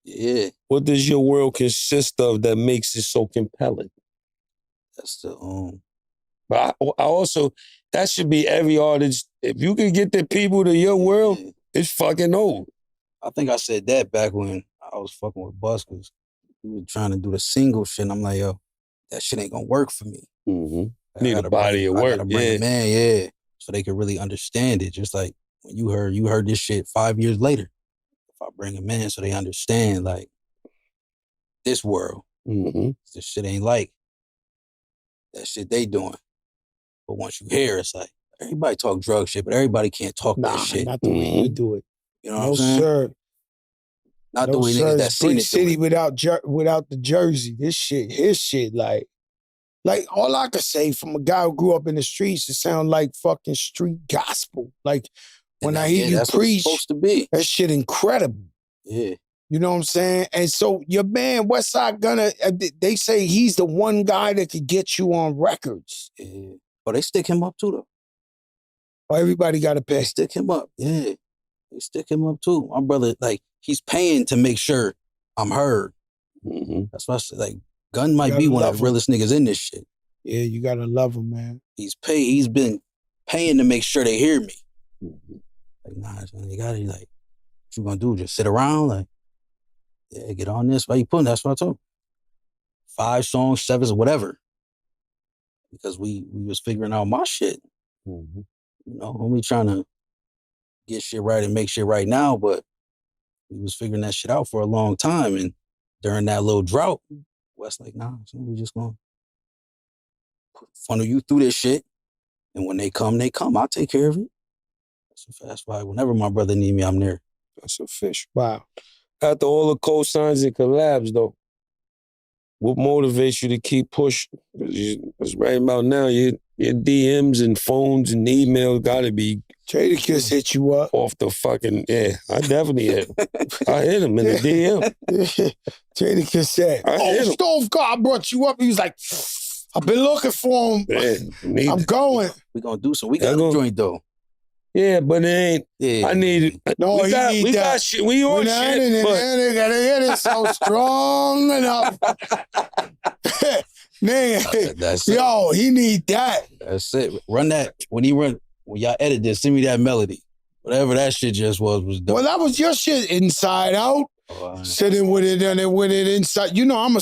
Yeah. What does your world consist of that makes it so compelling? That's the But I also, that should be every artist. If you can get the people to your world, it's fucking old. I think I said that back when I was fucking with Buskers. We were trying to do the single shit, and I'm like, yo, that shit ain't gonna work for me. Mm-hmm. Need a body of work, man, so they could really understand it. Just like when you heard this shit 5 years later. If I bring them in so they understand, like, this world, this shit ain't like that shit they doing. But once you hear, it's like, everybody talk drug shit, but everybody can't talk that shit. Not the way you do it. You know what I'm saying? Sir. Not the way niggas that seen Brick it City without the jersey. This shit, his shit, like all I could say from a guy who grew up in the streets, it sound like fucking street gospel. Like when I hear you preach, supposed to be. That shit incredible. Yeah. You know what I'm saying? And so your man, Westside Gunn, they say he's the one guy that could get you on records. Yeah. Oh, they stick him up too, though. Oh, everybody got to pay. They stick him up. Yeah. They stick him up too. My brother, like, he's paying to make sure I'm heard. Mm-hmm. That's why I said, like, Gunn might be one of the realest niggas in this shit. Yeah, you got to love him, man. He's been paying to make sure they hear me. Mm-hmm. Like, nah, son, you gotta, like, what you gonna do? Just sit around? Like, yeah, get on this. Why you putting? That's what I told him. 5 songs, 7, whatever. Because we was figuring out my shit. Mm-hmm. You know, when we trying to get shit right and make shit right now, but we was figuring that shit out for a long time. And during that little drought, Wes like, nah, so we just gonna funnel you through this shit. And when they come, I'll take care of it. That's why whenever my brother need me, I'm there. That's official. Wow. After all the co-signs and collabs, though, what motivates you to keep pushing? Because right about now, your DMs and phones and emails gotta be Jadakiss hit you up. Off the fucking, yeah, I definitely hit him. I hit him in the DM. Jadakiss said, Stove God brought you up. He was like, I've been looking for him. Yeah, I'm going. We gonna do some. We got a joint, though. Yeah, but it ain't. Yeah. I need it. No, we got shit. We on shit. They gotta hit it so strong enough. Man, that's yo, he need that. That's it. Run that. When y'all edit this, send me that melody. Whatever that shit just was dope. Well, that was your shit, Inside Out. Sitting with it and with it inside. You know,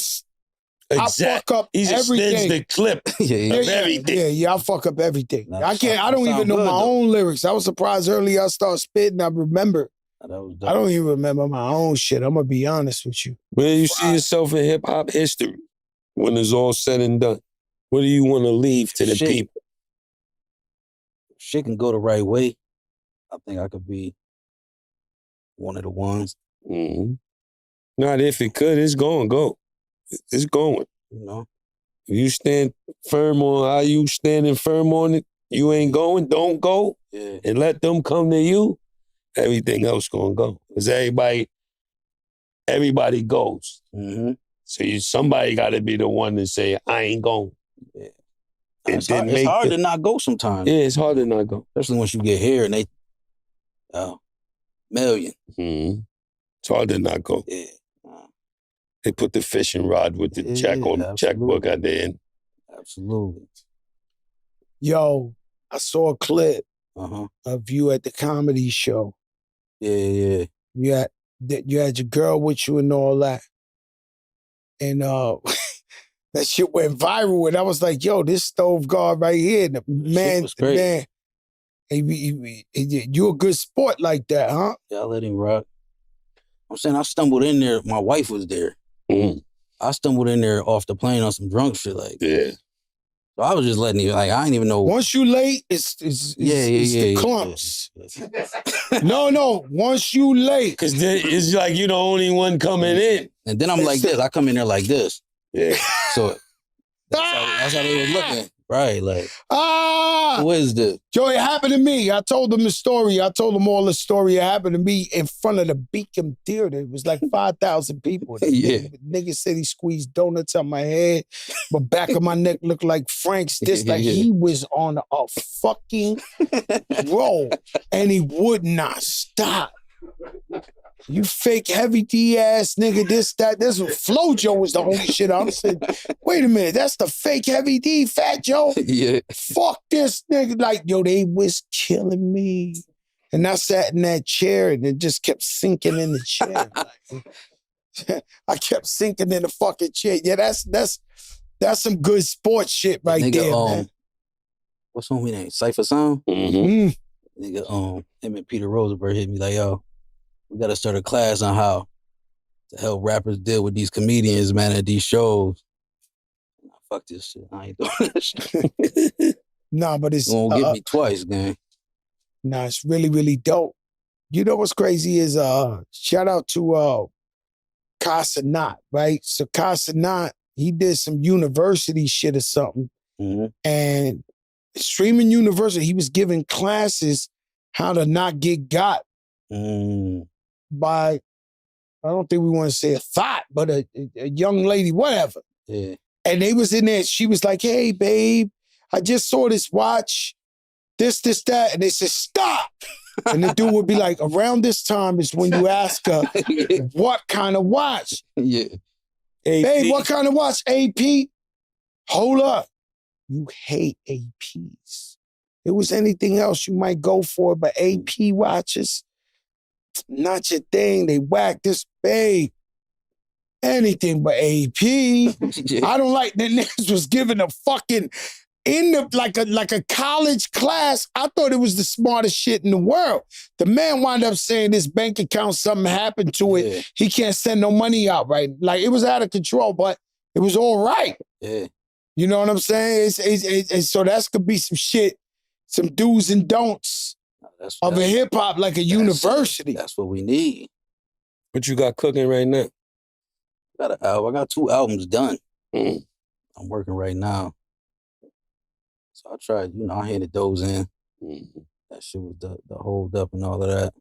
I fuck up everything. The clip of everything. Yeah, I fuck up everything. I don't even know my own lyrics. I was surprised earlier I started spitting. I remember. I don't even remember my own shit. I'm going to be honest with you. Where do you see yourself in hip-hop history when it's all said and done? What do you want to leave to the people? Shit can go the right way. I think I could be one of the ones. Mm-hmm. Not if it could. It's going to go. It's going. You know? If you stand firm on how you standing firm on it, you ain't going, don't go. Yeah. And let them come to you, everything else gonna go. Because everybody goes. Mm-hmm. So somebody gotta be the one to say, I ain't going. Yeah. It's hard to not go sometimes. Yeah, it's hard to not go. Especially once you get here and they million. Mm-hmm. It's hard to not go. Yeah. They put the fishing rod with the check on the checkbook at the end. Absolutely. Yo, I saw a clip of you at the comedy show. Yeah. You had your girl with you and all that. And that shit went viral. And I was like, yo, this Stove God right here. The man, you a good sport like that, huh? Yeah, I let him rock. I'm saying I stumbled in there. My wife was there. Mm. I stumbled in there off the plane on some drunk shit. Like, yeah. So I was just letting you, like, I didn't even know. Once you late, it's the clumps. Yeah. No. Once you late. Because it's like you the only one coming in. And then I'm like this. I come in there like this. Yeah. So that's how they was looking. Right, like, who is this? Joe, it happened to me. I told them the story. I told them all the story. It happened to me in front of the Beacon Theater. It was like 5,000 people. Yeah. Nigga said he squeezed donuts on my head, but back of my neck looked like Frank's. He was on a fucking roll, and he would not stop. You fake heavy D ass nigga, this Flojo was the only shit I'm saying. Wait a minute, that's the fake heavy D, Fat Joe? Yeah. Fuck this nigga. Like, yo, they was killing me. And I sat in that chair and it just kept sinking in the chair. I kept sinking in the fucking chair. Yeah, that's some good sports shit right nigga, there, man. What's on me name? Cypher Sound? Mm-hmm. Nigga, him and Peter Rosenberg hit me like, yo, we gotta start a class on how to help rappers deal with these comedians, man, at these shows. Fuck this shit. I ain't doing this shit. Nah, but it's... You won't get me twice, gang. Nah, it's really, really dope. You know what's crazy is, shout out to Casanat, right? So Casanat, he did some university shit or something. Mm-hmm. And Streaming University, he was giving classes how to not get got by, I don't think we want to say a thought, but a young lady, whatever. Yeah. And they was in there, she was like, hey, babe, I just saw this watch, this, that. And they said, stop. And the dude would be like, around this time is when you ask her, what kind of watch? Yeah. Hey, what kind of watch? AP? Hold up. You hate APs. If it was anything else you might go for, but AP watches, not your thing. They whack this, babe. Anything but AP. Yeah. I don't like that niggas was giving a fucking like a college class. I thought it was the smartest shit in the world. The man wound up saying his bank account, something happened to it. Yeah. He can't send no money out, right? Like, it was out of control, but it was all right. Yeah. You know what I'm saying? So that could be some shit, some do's and don'ts of a hip-hop, like a university. That's what we need. What you got cooking right now? I got 2 albums done. I'm working right now. So I tried, I handed those in. That shit was the hold up and all of that.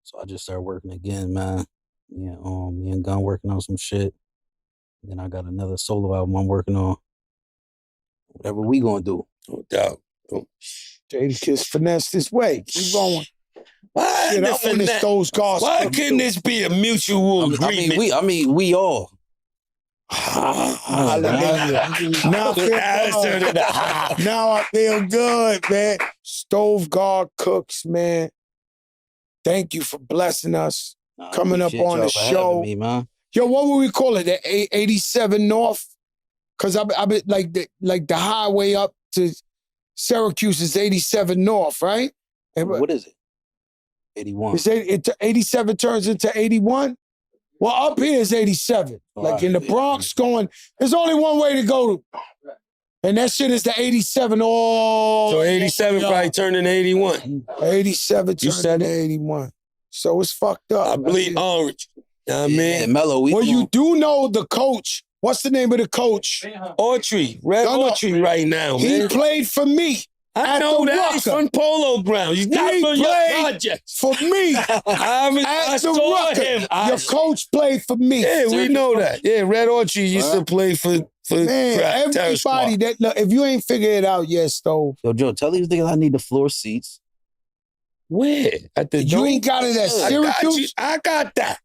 So I just started working again, man. Me and Gunn working on some shit. And then I got another solo album I'm working on. Whatever we gonna do. No doubt. Jadakiss finesse this way. Keep going. Why Shit, I want to those guys. Why couldn't this be a mutual agreement? We all. Hallelujah. Now I feel good, man. Stove Guard Cooks, man. Thank you for blessing us. Coming up on the show. Me, man. Yo, what would we call it? The 87 North? Because I be like the highway up to Syracuse is 87 North, right? What is it? 81. 87 turns into 81? Well, up here is 87. Like in the Bronx going, there's only one way to go. And that shit is the 87 all. So 87 probably turned into 81. 87 turned into 81. So it's fucked up. I bleed orange. You know what I mean? Yeah, Mellow, you do know the coach. What's the name of the coach? Autry. Red Autry right now, man. He played for me. I know that. He's from Polo Ground. He's not from your project. For me. I saw him. Your coach played for me. Yeah, we know that. Yeah, Red Autry used to play for man, everybody that look, if you ain't figured it out yet, Stove. Yo, Joe, tell these niggas I need the floor seats. Where? At the You ain't got it at Syracuse? I got that.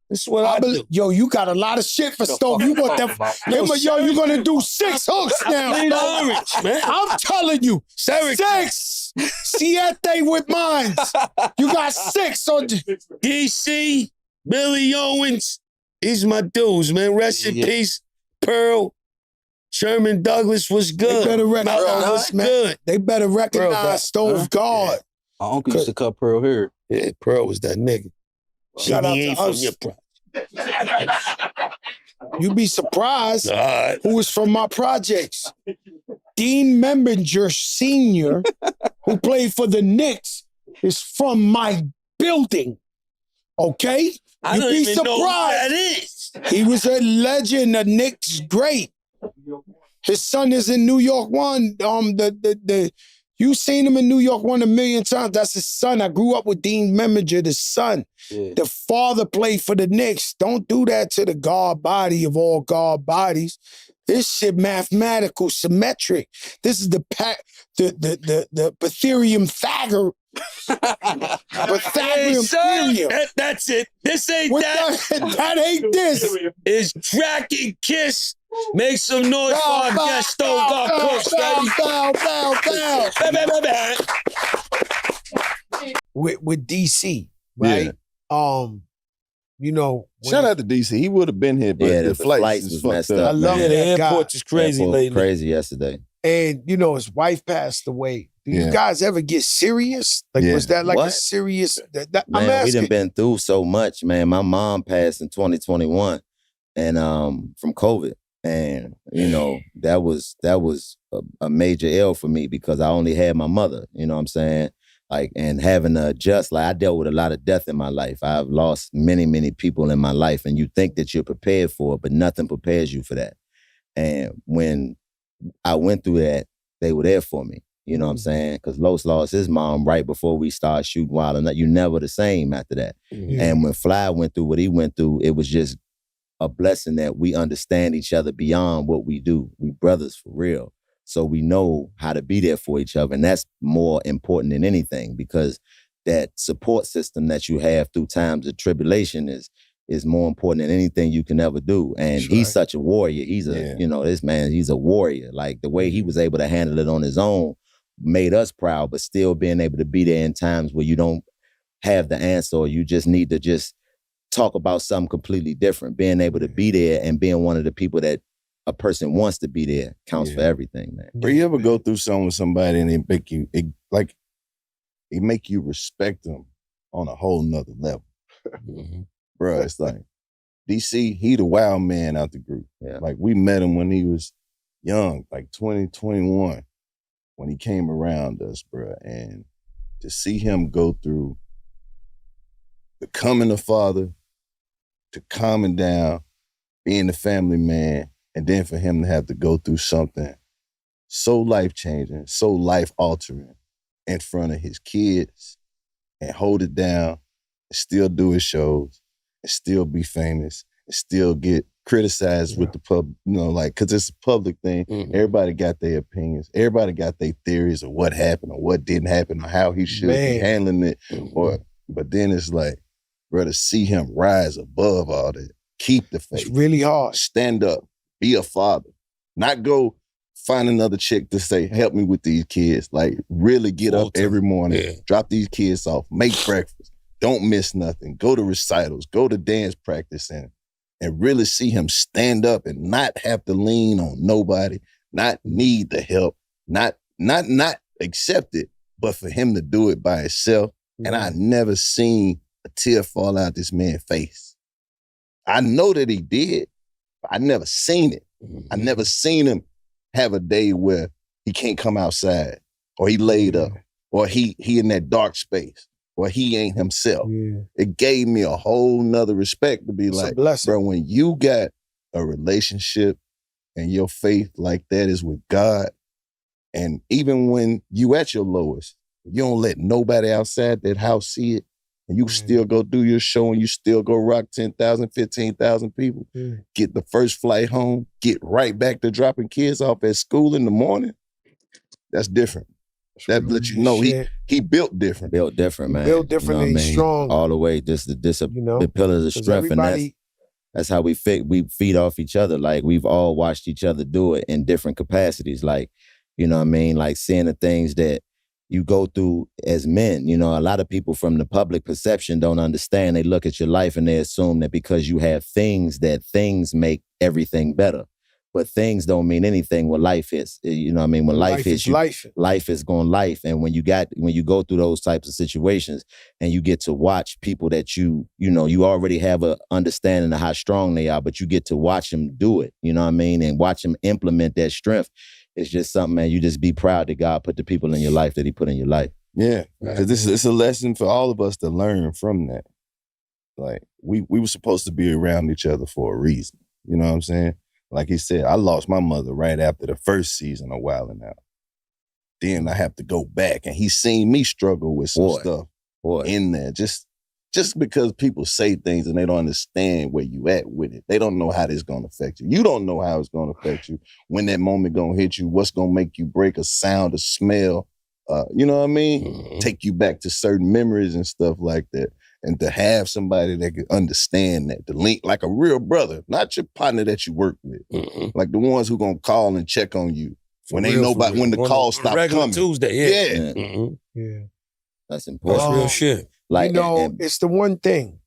This is what I do. Yo, you got a lot of shit for Stove. You want them? Yo, you gonna do 6 hooks now? I bleed orange, man. I'm telling you, Syracuse. 6. Siete with mines. You got 6 on DC, Billy Owens. These my dudes, man. Rest in peace, Pearl. Sherman Douglas was good. They better recognize, good. They better recognize Stove Guard. My uncle used to cut Pearl here. Yeah, Pearl was that nigga. Shout out to us. You be surprised who was from my projects. Dean Membinger Sr., who played for the Knicks, is from my building. Okay? I don't even know who that is. He was a legend, a Knicks great. His son is in New York One. You seen him in New York One a million times. That's his son. I grew up with Dean Membinger, the son. Yeah. The father played for the Knicks. Don't do that to the guard body of all guard bodies. This shit mathematical, symmetric. This is the Pythagorean Thagger. Pythagorean theorem. That's it. This ain't that ain't this. It's Track and Kiss. Make some noise for our guest Stove Guard Cooks, baby. With DC, right? Yeah. You know. Shout out to DC. He would have been here, but the flights was messed up. I love the that guy. airport is crazy lately. Crazy yesterday. And you know, his wife passed away. Do you guys ever get serious? Like, was that like a serious? Man, I'm asking. we done been through so much, man. My mom passed in 2021, and from COVID, And, you know, that was a major L for me because I only had my mother, you know what I'm saying? Like, and having to adjust, like I dealt with a lot of death in my life. I've lost many, many people in my life, and you think that you're prepared for it, but nothing prepares you for that. And when I went through that, they were there for me. You know what I'm saying? Because Los lost his mom right before we started shooting Wild and you never the same after that. And when Fly went through what he went through, it was just a blessing that we understand each other beyond what we do. We brothers for real. So we know how to be there for each other. And that's more important than anything because that support system that you have through times of tribulation is more important than anything you can ever do. And he's such a warrior. He's you know, this man, he's a warrior. Like the way he was able to handle it on his own made us proud, but still being able to be there in times where you don't have the answer or you just need to just talk about something completely different. Being able to be there and being one of the people that a person wants to be there counts for everything, man. Bro, you ever go through something with somebody and it make you respect them on a whole nother level. Bro, it's like DC, he the wild man out the group. Yeah. Like we met him when he was young, like 20, 21, when he came around us, bro. And to see him go through becoming a father, to calming down, being a family man, and then for him to have to go through something so life-changing, so life-altering in front of his kids and hold it down and still do his shows and still be famous and still get criticized with the pub, you know, like, because it's a public thing. Everybody got their opinions. Everybody got their theories of what happened or what didn't happen or how he should be handling it. But then it's like, bro, to see him rise above all that, keep the faith. It's really hard. Stand up, be a father. Not go find another chick to say, help me with these kids. Like, really get up every morning, drop these kids off, make breakfast, don't miss nothing, go to recitals, go to dance practice, and really see him stand up and not have to lean on nobody, not need the help, not accept it, but for him to do it by himself. And I never seen a tear fall out this man's face. I know that he did, but I never seen it. I never seen him have a day where he can't come outside, or he laid up, or he in that dark space, or he ain't himself. It gave me a whole nother respect to be like, bro, when you got a relationship and your faith like that is with God, and even when you at your lowest, you don't let nobody outside that house see it, and you still go do your show and you still go rock 10,000, 15,000 people, get the first flight home, get right back to dropping kids off at school in the morning, that's different. That lets you know he built different. Built different, man. Built different, and strong. All the way, just the pillars of strength. And that's how we feed off each other. Like, we've all watched each other do it in different capacities. Like, you know what I mean? Like, seeing the things that you go through as men. You know, a lot of people from the public perception don't understand. They look at your life and they assume that because you have things, that things make everything better. But things don't mean anything when life hits. You know what I mean? When life hits you, life is going life. And when you go through those types of situations and you get to watch people that you already have a understanding of how strong they are, but you get to watch them do it, you know what I mean? And watch them implement that strength. It's just something, man, you just be proud that God put the people in your life that he put in your life. Yeah, because it's a lesson for all of us to learn from that. Like, we were supposed to be around each other for a reason. You know what I'm saying? Like he said, I lost my mother right after the first season of Wildin' Out. Then I have to go back, and he's seen me struggle with some stuff in there. Just because people say things and they don't understand where you at with it. They don't know how this gonna affect you. You don't know how it's gonna affect you. When that moment gonna hit you, what's gonna make you break a sound, a smell, you know what I mean? Take you back to certain memories and stuff like that. And to have somebody that can understand that, to link like a real brother, not your partner that you work with, like the ones who gonna call and check on you when when the call stop coming. Tuesday, Yeah. That's important. That's real shit. Like, it's the one thing,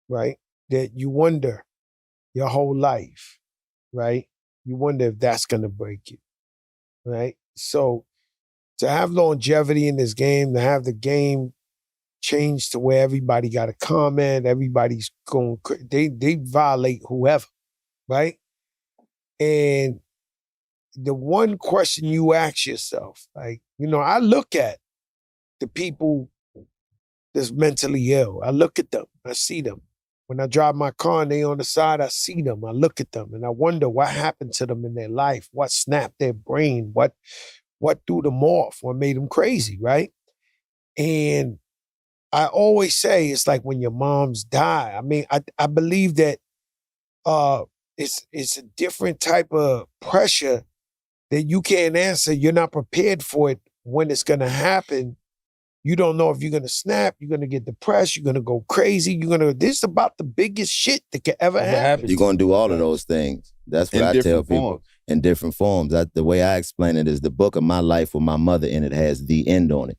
right, that you wonder your whole life, right? You wonder if that's gonna break you, right? So to have longevity in this game, to have the game change to where everybody got a comment, everybody's going, they violate whoever, right? And the one question you ask yourself, like, I look at the people that's mentally ill. I look at them. I see them. When I drive my car and they on the side, I see them. I look at them and I wonder what happened to them in their life, what snapped their brain, what threw them off, what made them crazy, right? And I always say it's like when your moms die. I mean, I believe that it's a different type of pressure that you can't answer. You're not prepared for it when it's gonna happen. You don't know if you're gonna snap, you're gonna get depressed, you're gonna go crazy, this is about the biggest shit that could ever happen. You're gonna do all of those things. That's what I tell people. In different forms. The way I explain it is the book of my life with my mother in it has the end on it,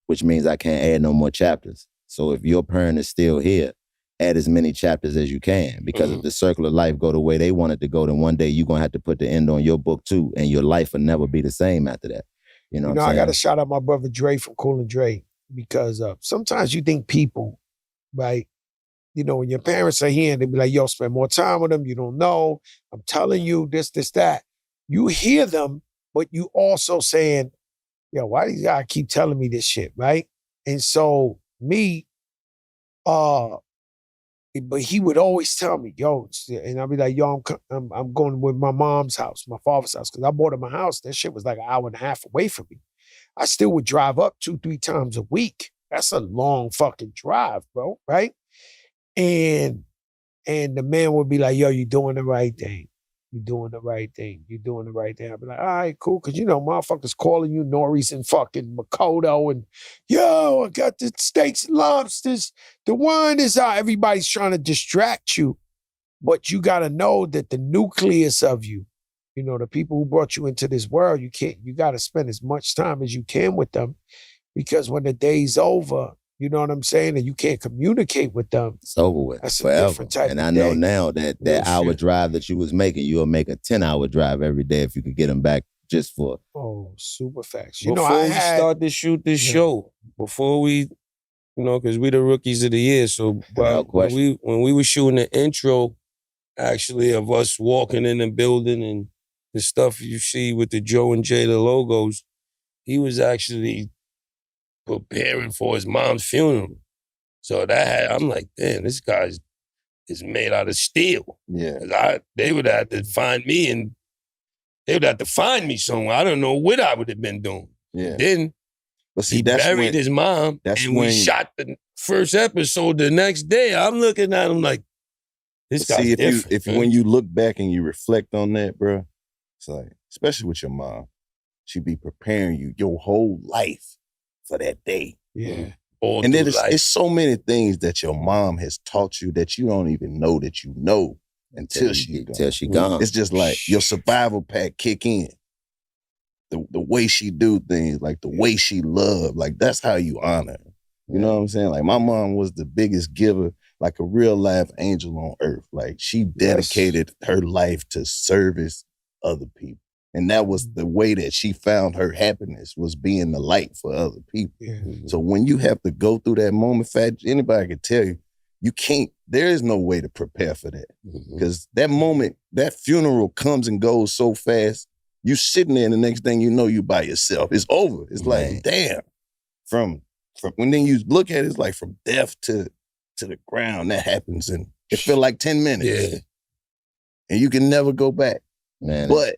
which means I can't add no more chapters. So if your parent is still here, add as many chapters as you can. Because if the circle of life go the way they want it to go, then one day you're gonna have to put the end on your book too, and your life will never be the same after that. You know I gotta shout out my brother Dre from Cool and Dre, because sometimes you think people, right? When your parents are here and they be like, yo, spend more time with them, you don't know, I'm telling you, this, that. You hear them, but you also saying, yo, why these guys keep telling me this shit, right? And so me, but he would always tell me, yo, and I'd be like, yo, I'm going with my mom's house, my father's house, because I bought him a house. That shit was like an hour and a half away from me. I still would drive up 2-3 times a week. That's a long fucking drive, bro, right? And the man would be like, yo, you're doing the right thing. You're doing the right thing. You're doing the right thing. I'd be like, all right, cool. Because, motherfuckers calling you Norris and fucking Makoto and, yo, I got the steaks and lobsters. The wine is out. Everybody's trying to distract you. But you got to know that the nucleus of you, the people who brought you into this world, you got to spend as much time as you can with them. Because when the day's over, you know what I'm saying? And you can't communicate with them. It's over with. That's forever. A different type and of I know day. now that hour drive that you was making, you'll make a 10-hour drive every day if you could get them back just for. Oh, super facts. Before we start to shoot this show, before we, because we the rookies of the year. So when we were shooting the intro, actually, of us walking in the building and the stuff you see with the Joe and Jada logos, he was actually preparing for his mom's funeral. So I'm like, damn, this guy is made out of steel. Yeah. They would have to find me and they would have to find me somewhere. I don't know what I would have been doing. Yeah. Then he buried his mom and we shot the first episode the next day. I'm looking at him like, this guy's different. When you look back and you reflect on that, bro, it's like, especially with your mom, she be preparing you your whole life for that day. Yeah. And then it's so many things that your mom has taught you that you don't even know that you know until she gone. It's just like your survival pack kick in. The way she do things, like the way she loved, like that's how you honor her. You know what I'm saying? Like my mom was the biggest giver, like a real life angel on earth. Like she dedicated her life to service other people. And that was the way that she found her happiness, was being the light for other people. Yeah. So when you have to go through that moment, anybody can tell you, you can't, there is no way to prepare for that. Because that moment, that funeral comes and goes so fast, you sitting there and the next thing you know, you by yourself. It's over. It's like, damn. From when then you look at it, it's like from death to the ground, that happens and it feel like 10 minutes. Yeah. And you can never go back. Man. But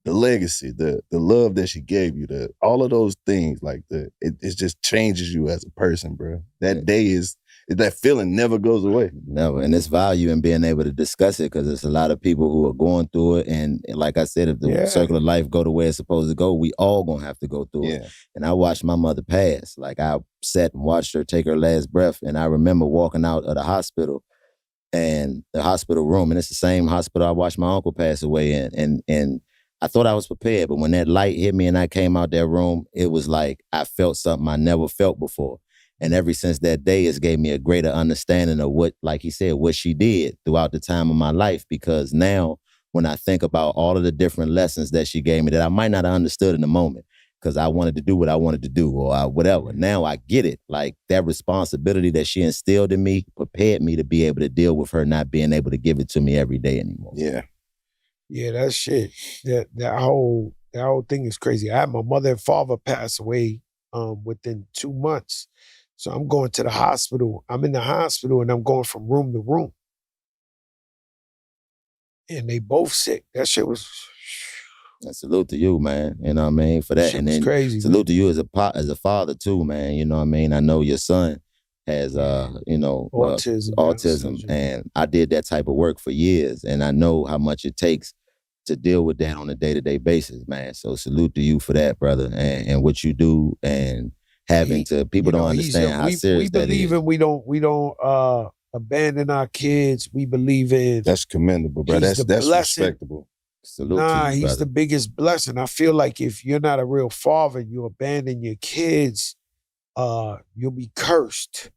the legacy, the love that she gave you, all of those things, like it just changes you as a person, bro. That day that feeling never goes away. Never. And it's value in being able to discuss it, because there's a lot of people who are going through it. And like I said, if the circle of life go the way it's supposed to go, we all gonna have to go through it. And I watched my mother pass. Like I sat and watched her take her last breath. And I remember walking out of the hospital and the hospital room, and it's the same hospital I watched my uncle pass away in. And I thought I was prepared, but when that light hit me and I came out that room, it was like I felt something I never felt before. And ever since that day, it's gave me a greater understanding of what, like he said, what she did throughout the time of my life. Because now, when I think about all of the different lessons that she gave me that I might not have understood in the moment, because I wanted to do what I wanted to do or whatever. Now I get it. Like that responsibility that she instilled in me prepared me to be able to deal with her not being able to give it to me every day anymore. Yeah. Yeah, that shit. That whole thing is crazy. I had my mother and father pass away within 2 months. So I'm going to the hospital. I'm in the hospital and I'm going from room to room. And they both sick. That shit was salute to you, man. You know what I mean? For that. Shit And was then crazy, salute to you as a father too, man. You know what I mean? I know your son has autism, and I did that type of work for years, and I know how much it takes to deal with that on a day-to-day basis, man. So salute to you for that, brother, and what you do, and having to people don't understand how serious that is. We believe in we don't abandon our kids. We believe in that's commendable, bro. That's respectable. Salute to you, he's brother. the biggest blessing. I feel like if you're not a real father, you abandon your kids, you'll be cursed.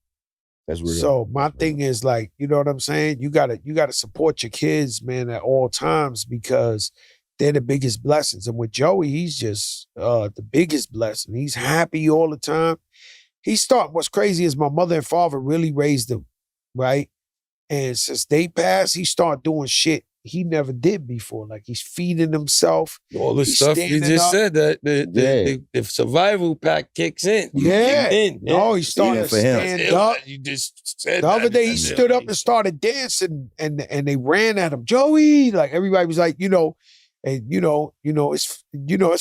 That's real. So my thing is like, you know what I'm saying? You gotta support your kids, man, at all times because they're the biggest blessings. And with Joey, he's just the biggest blessing. He's happy all the time. What's crazy is my mother and father really raised him, right? And since they passed, he started doing shit he never did before. Like he's feeding himself. All the stuff you just said, that the survival pack kicks in. Yeah. No, he started to stand up. You just said the other day he stood up and started dancing and they ran at him. Joey, like everybody was like, his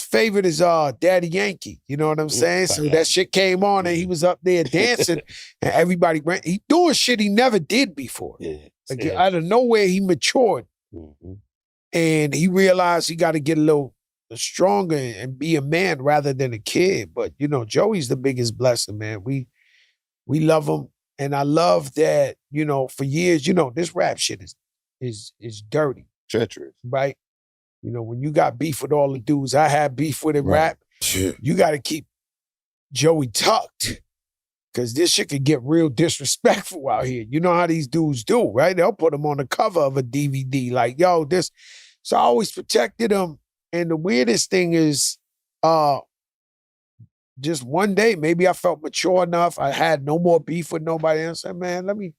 favorite is Daddy Yankee. You know what I'm saying? So that shit came on and he was up there dancing and everybody ran. He doing shit he never did before. Yeah. Like out of nowhere, he matured. Mm-hmm. And he realized he got to get a little stronger and be a man rather than a kid. But, Joey's the biggest blessing, man. We love him. And I love that, for years, this rap shit is dirty. Treacherous. Right? When you got beef with all the dudes I had beef with in rap, you got to keep Joey tucked. Because this shit could get real disrespectful out here. You know how these dudes do, right? They'll put him on the cover of a DVD like, yo, this. So I always protected him. And the weirdest thing is just one day, maybe I felt mature enough. I had no more beef with nobody else. I said, man, let me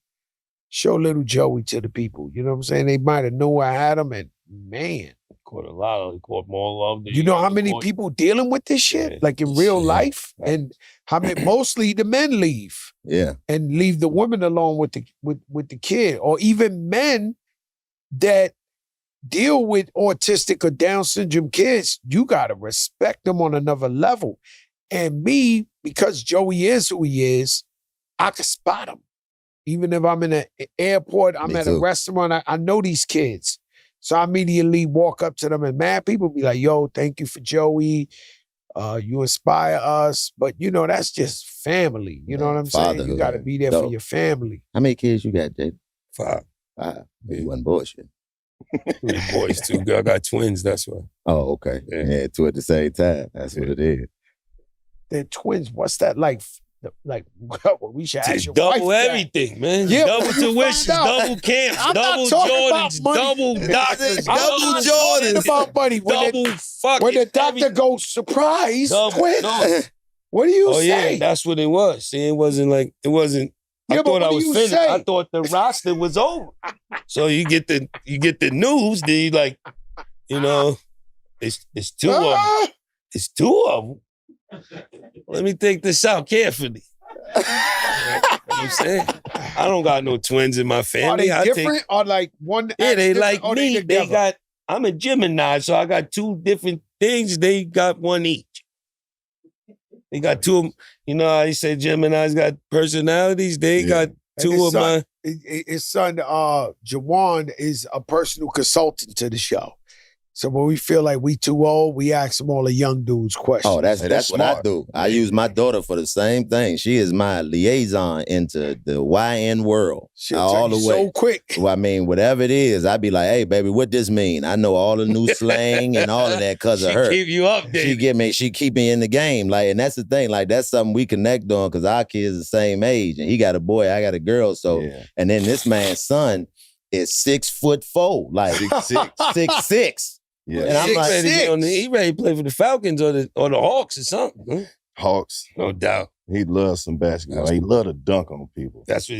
show little Joey to the people. You know what I'm saying? They might have known I had him and man. Caught more love. You know how many people dealing with this shit? Like in real life? And how many mostly the men leave. Yeah. And leave the women alone with the kid. Or even men that deal with autistic or Down syndrome kids, you gotta respect them on another level. And me, because Joey is who he is, I can spot him. Even if I'm in an airport, I'm at a restaurant, I know these kids. So I immediately walk up to them and mad people be like, yo, thank you for Joey. You inspire us. But, that's just family. You know what I'm saying? You got to be there for your family. How many kids you got, Jay? 5. You wasn't bullshit. The boys, too. I got twins, that's why. Oh, okay. Yeah, 2 at the same time. That's what it is. They're twins. What's that like? Like, we should ask your double wife everything, man. Yeah, double tuitions, double camps, double Jordans, double doctors, double Jordans. About money. Double fucking when the doctor goes, surprise, twins. No. What do you say? Yeah, that's what it was. See, it wasn't. I thought I was finished. I thought the roster was over. So you get the news, then you like, it's 2 of them. It's 2 of them. Let me think this out carefully. You know what I'm saying? I don't got no twins in my family. Are they different? Or like one? Yeah, they like me. I'm a Gemini, so I got 2 different things. They got 1 each. They got 2. You know how you say Geminis got personalities? They got 2 of mine. His son, Jawan, is a personal consultant to the show. So when we feel like we too old, we ask them all the young dudes questions. Oh, that's what I do. I use my daughter for the same thing. She is my liaison into the YN world. All the way. So quick. Well, I mean, whatever it is, I be like, hey, baby, what this mean? I know all the new slang and all of that because of her. She keep you updated. She keep me in the game. Like, and that's the thing. Like, that's something we connect on because our kids the same age. And he got a boy, I got a girl. So, and then this man's son is 6'4", like 6'6". Yeah. And I'm like, he ready to play for the Falcons or the Hawks or something. Huh? Hawks. No doubt. He loves some basketball. He love to dunk on people. That's what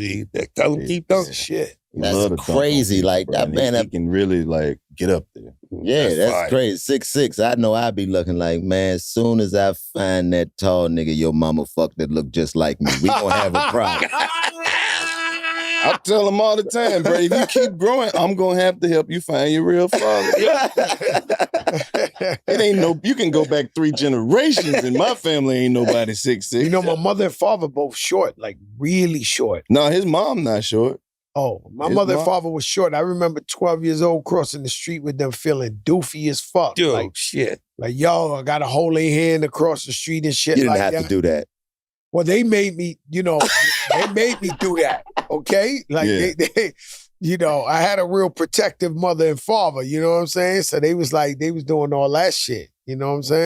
tell him keep dunking. Shit. That's crazy. Like that man, he can really like get up there. Yeah, that's crazy. 6'6". I know I be looking like, man, as soon as I find that tall nigga your mama fucked that look just like me, we gonna have a problem. I tell him all the time, bro, if you keep growing, I'm gonna have to help you find your real father. It ain't no, you can go back 3 generations. In my family, ain't nobody 6'6". You know, my mother and father both short, like really short. No, his mom not short. Oh, my mother and father was short. I remember 12 years old crossing the street with them feeling doofy as fuck. Dude, like, shit. Like, yo, I gotta hold their hand across the street and shit You didn't like have that. to do that. Well, they made me, you know, they made me do that, okay? Like, they, you know, I had a real protective mother and father, you know what I'm saying? So they was like, they was doing all that shit, you know what I'm saying?